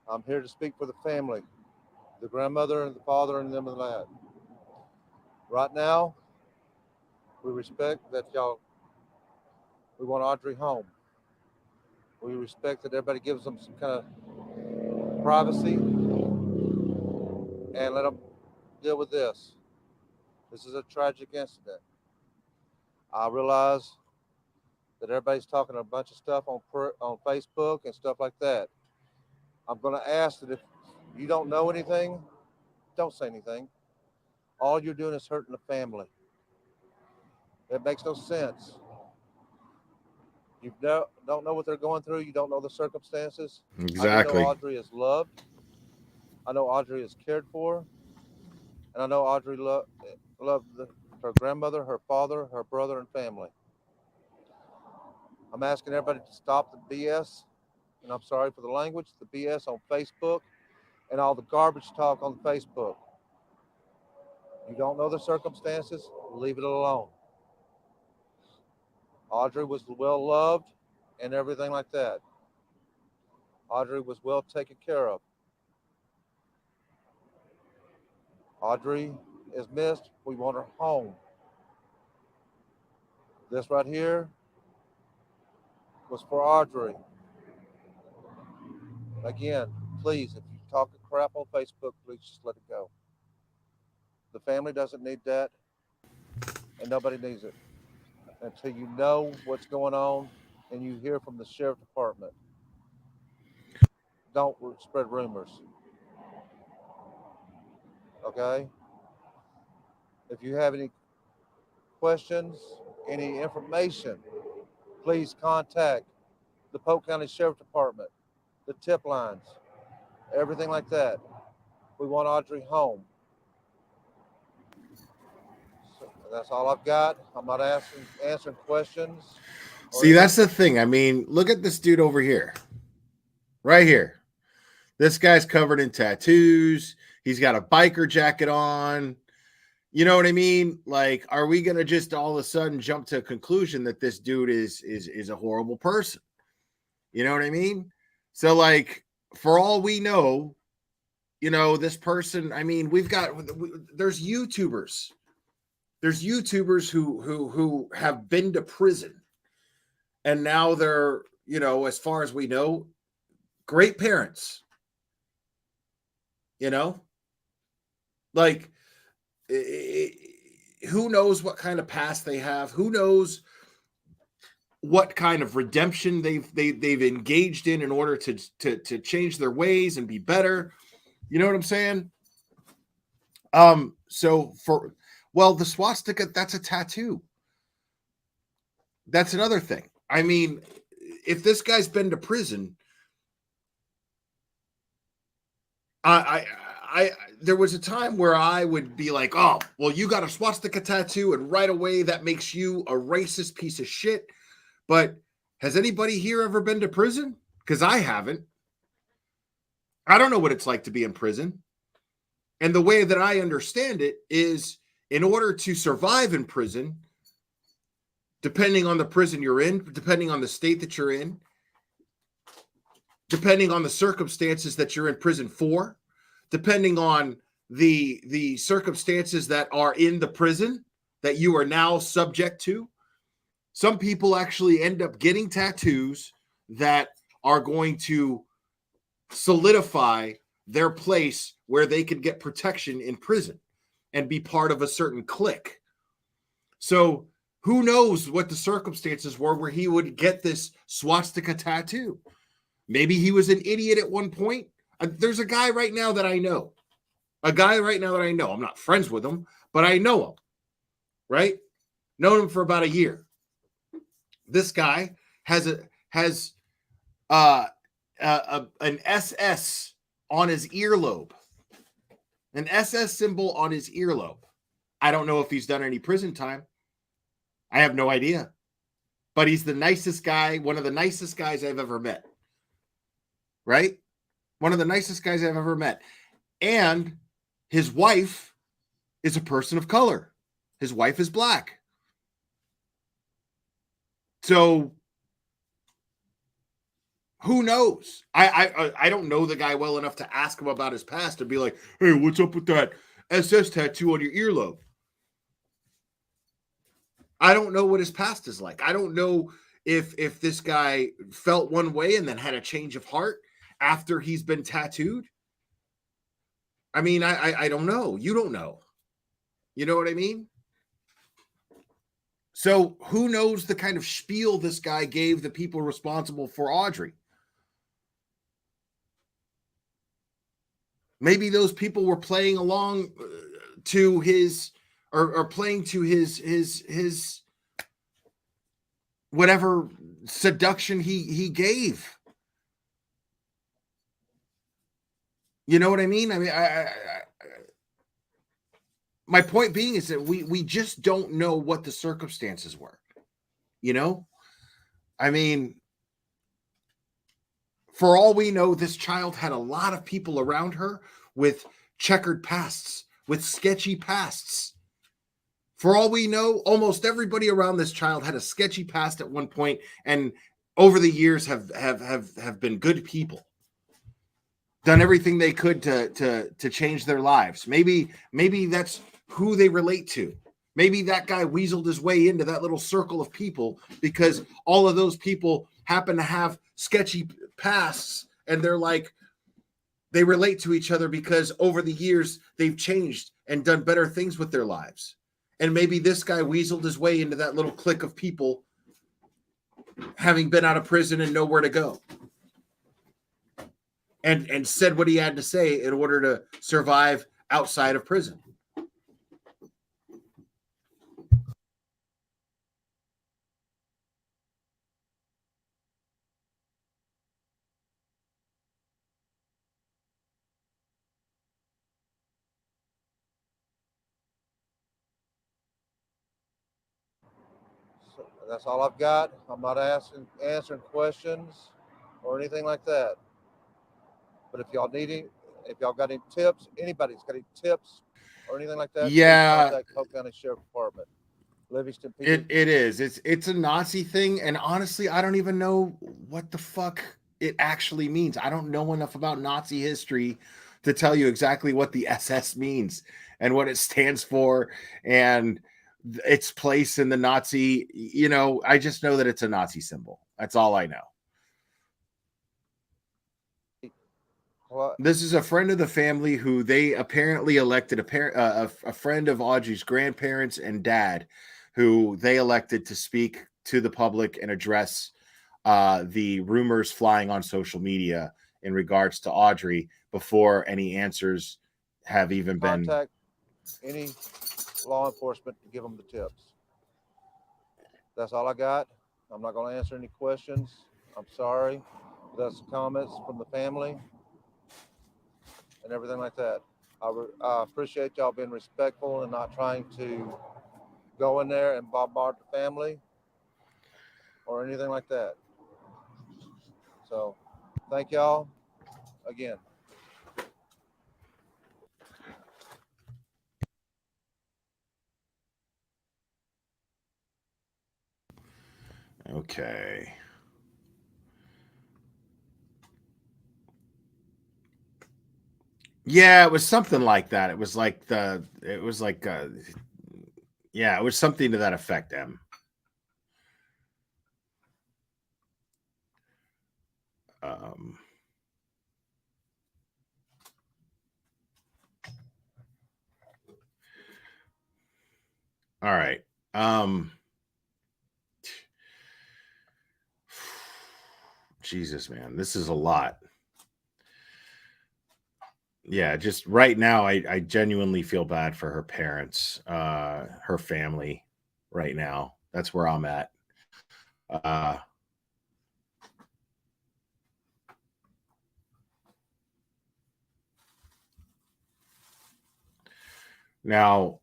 I'm here to speak for the family, the grandmother and the father and them and that. Right now, we respect that we want Audrii home. We respect that everybody gives them some kind of privacy and let them deal with this. This is a tragic incident. I realize that everybody's talking a bunch of stuff on Facebook and stuff like that. I'm going to ask that if you don't know anything, don't say anything. All you're doing is hurting the family. It makes no sense. You don't know what they're going through. You don't know the circumstances. Exactly. I know Audrii is loved. I know Audrii is cared for. And I know Audrii loved her grandmother, her father, her brother, and family. I'm asking everybody to stop the BS, and I'm sorry for the language, the BS on Facebook and all the garbage talk on Facebook. You don't know the circumstances, leave it alone. Audrii was well loved and everything like that. Audrii was well taken care of. Audrii is missed. We want her home. This right here was for Audrii. Again, please, if you talk crap on Facebook, please just let it go. The family doesn't need that, and nobody needs it until you know what's going on and you hear from the sheriff department. Don't spread rumors. Okay? If you have any questions, any information, please contact the Polk County Sheriff Department, the tip lines, everything like that. We want Audrii home. So that's all I've got. I'm not answering questions. See, that's the thing. I mean, look at this dude over here. Right here. This guy's covered in tattoos. He's got a biker jacket on. You know what I mean? Like, are we going to just all of a sudden jump to a conclusion that this dude is a horrible person? You know what I mean? So, like, for all we know, this person, I mean, there's YouTubers. There's YouTubers who have been to prison. And now they're, as far as we know, great parents. Like, who knows what kind of past they have? Who knows what kind of redemption they've engaged in order to change their ways and be better? You know what I'm saying? So the swastika, that's a tattoo. That's another thing. I mean, if this guy's been to prison, there was a time where I would be like, oh, well, you got a swastika tattoo, and right away that makes you a racist piece of shit. But has anybody here ever been to prison? Because I haven't. I don't know what it's like to be in prison. And the way that I understand it is, in order to survive in prison, depending on the prison you're in, depending on the state that you're in, depending on the circumstances that you're in prison for, depending on the circumstances that are in the prison that you are now subject to, some people actually end up getting tattoos that are going to solidify their place where they could get protection in prison and be part of a certain clique. So who knows what the circumstances were where he would get this swastika tattoo? Maybe he was an idiot at one point. There's a guy right now that I know. I'm not friends with him, but I know him, right? Known him for about a year. This guy has an SS on his earlobe, an SS symbol on his earlobe. I don't know if he's done any prison time. I have no idea, but he's the nicest guy, one of the nicest guys I've ever met, right? One of the nicest guys I've ever met. And his wife is a person of color. His wife is black. So who knows? I don't know the guy well enough to ask him about his past and be like, hey, what's up with that SS tattoo on your earlobe? I don't know what his past is like. I don't know if this guy felt one way and then had a change of heart after he's been tattooed. I mean, I don't know. You don't know. You know what I mean? So who knows the kind of spiel this guy gave the people responsible for Audrii? Maybe those people were playing along to his or playing to his whatever seduction he gave. You know what I mean? I mean, my point being is that we just don't know what the circumstances were. You know? I mean, for all we know, this child had a lot of people around her with checkered pasts, with sketchy pasts. For all we know, almost everybody around this child had a sketchy past at one point, and over the years have been good people. Done everything they could to change their lives. Maybe that's who they relate to. Maybe that guy weaseled his way into that little circle of people because all of those people happen to have sketchy pasts, and they're like, they relate to each other because over the years they've changed and done better things with their lives. And maybe this guy weaseled his way into that little clique of people, having been out of prison and nowhere to go. And said what he had to say in order to survive outside of prison. So that's all I've got. I'm not answering questions or anything like that. But if y'all got any tips, anybody's got any tips or anything like that, yeah, please contact Polk County Sheriff Department, Livingston PD. It is. It's a Nazi thing, and honestly, I don't even know what the fuck it actually means. I don't know enough about Nazi history to tell you exactly what the SS means and what it stands for and its place in the Nazi. You know, I just know that it's a Nazi symbol. That's all I know. What? This is a friend of the family who they apparently elected a friend of Audrey's grandparents and dad, who they elected to speak to the public and address the rumors flying on social media in regards to Audrey before any answers have even been. Contact any law enforcement to give them the tips. That's all I got. I'm not going to answer any questions. I'm sorry. That's comments from the family and everything like that. I appreciate y'all being respectful and not trying to go in there and bombard the family or anything like that. So thank y'all again. Okay. Yeah, it was something like that. It was like yeah, it was something to that effect, Em. All right. Jesus, man, this is a lot. Yeah, just right now, I genuinely feel bad for her parents, her family right now. That's where I'm at. Now,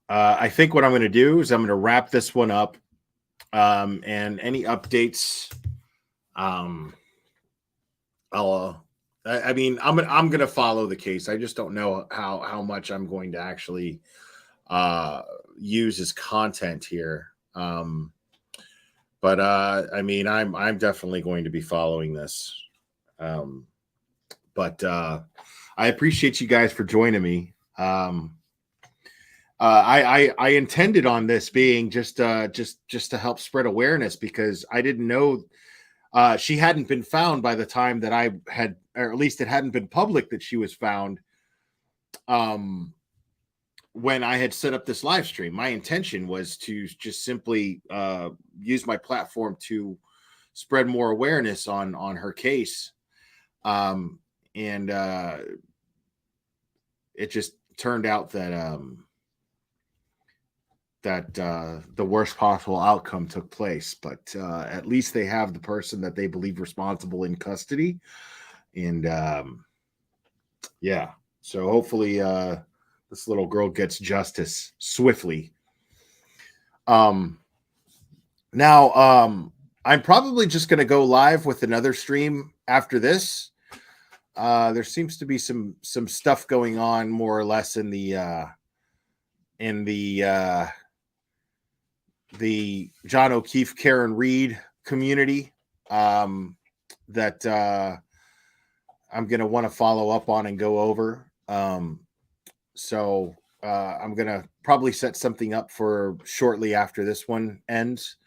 I think what I'm going to do is I'm going to wrap this one up. And any updates, I mean, I'm going to follow the case. I just don't know how much I'm going to actually use as content here. But I mean, I'm definitely going to be following this. But I appreciate you guys for joining me. I intended on this being just to help spread awareness, because I didn't know she hadn't been found by the time that I had, or at least it hadn't been public that she was found. When I had set up this live stream, my intention was to just simply use my platform to spread more awareness on her case. And it just turned out that the worst possible outcome took place. But at least they have the person that they believe responsible in custody. And yeah, so hopefully this little girl gets justice swiftly. Now, I'm probably just going to go live with another stream after this. There seems to be some stuff going on more or less in the John O'Keefe, Karen Reed community that I'm going to want to follow up on and go over. So I'm going to probably set something up for shortly after this one ends.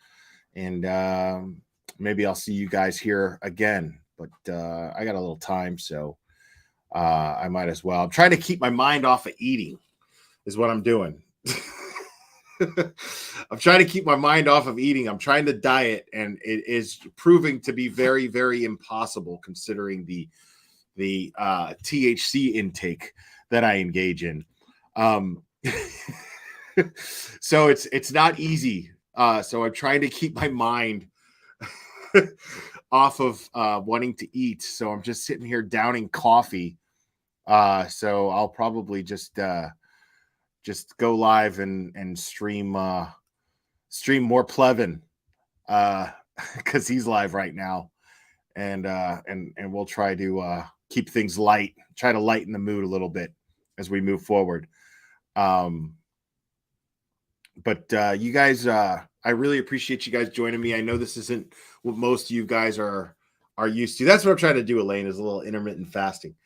And maybe I'll see you guys here again. But I got a little time, so I might as well. I'm trying to keep my mind off of eating is what I'm doing. I'm trying to keep my mind off of eating. I'm trying to diet, and it is proving to be very, very impossible considering the THC intake that I engage in. So it's not easy. So I'm trying to keep my mind off of wanting to eat. So I'm just sitting here downing coffee. So I'll probably just go live and stream more Plevin because he's live right now, and we'll try to keep things light, try to lighten the mood a little bit as we move forward. But you guys, I really appreciate you guys joining me. I know this isn't what most of you guys are used to. That's what I'm trying to do, Elaine, is a little intermittent fasting.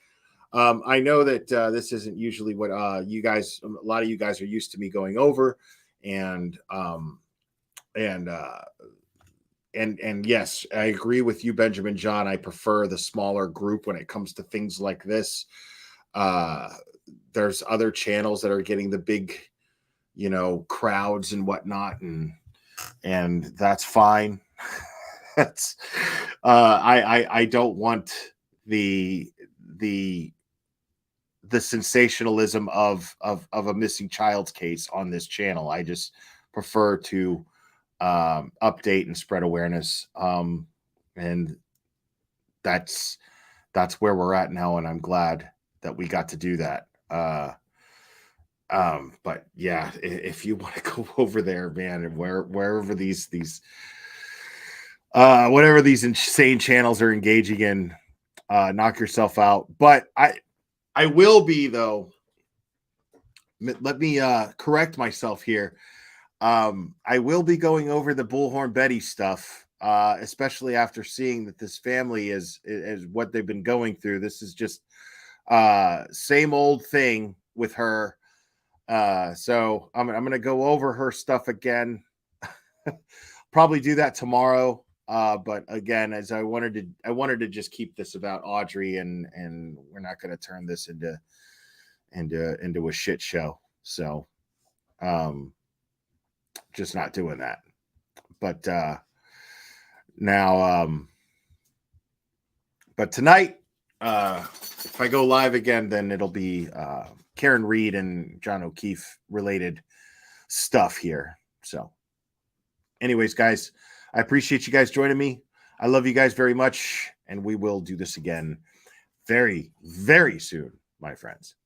I know that this isn't usually what you guys, a lot of you guys are used to me going over, and and yes, I agree with you, Benjamin John. I prefer the smaller group when it comes to things like this. There's other channels that are getting the big, crowds and whatnot, and that's fine. That's I don't want the sensationalism of a missing child's case on this channel. I just prefer to update and spread awareness, and that's where we're at now, and I'm glad that we got to do that. But yeah, if you want to go over there, man, and wherever these whatever these insane channels are engaging in, knock yourself out. But I will be, though. Let me correct myself here. I will be going over the Bullhorn Betty stuff, especially after seeing that this family is what they've been going through. This is just same old thing with her. So I'm going to go over her stuff again. Probably do that tomorrow. But again, as I wanted to just keep this about Audrii, and we're not going to turn this into a shit show. So, just not doing that. But now, but tonight, if I go live again, then it'll be Karen Reed and John O'Keefe related stuff here. So, anyways, guys, I appreciate you guys joining me. I love you guys very much, and we will do this again very, very soon, my friends.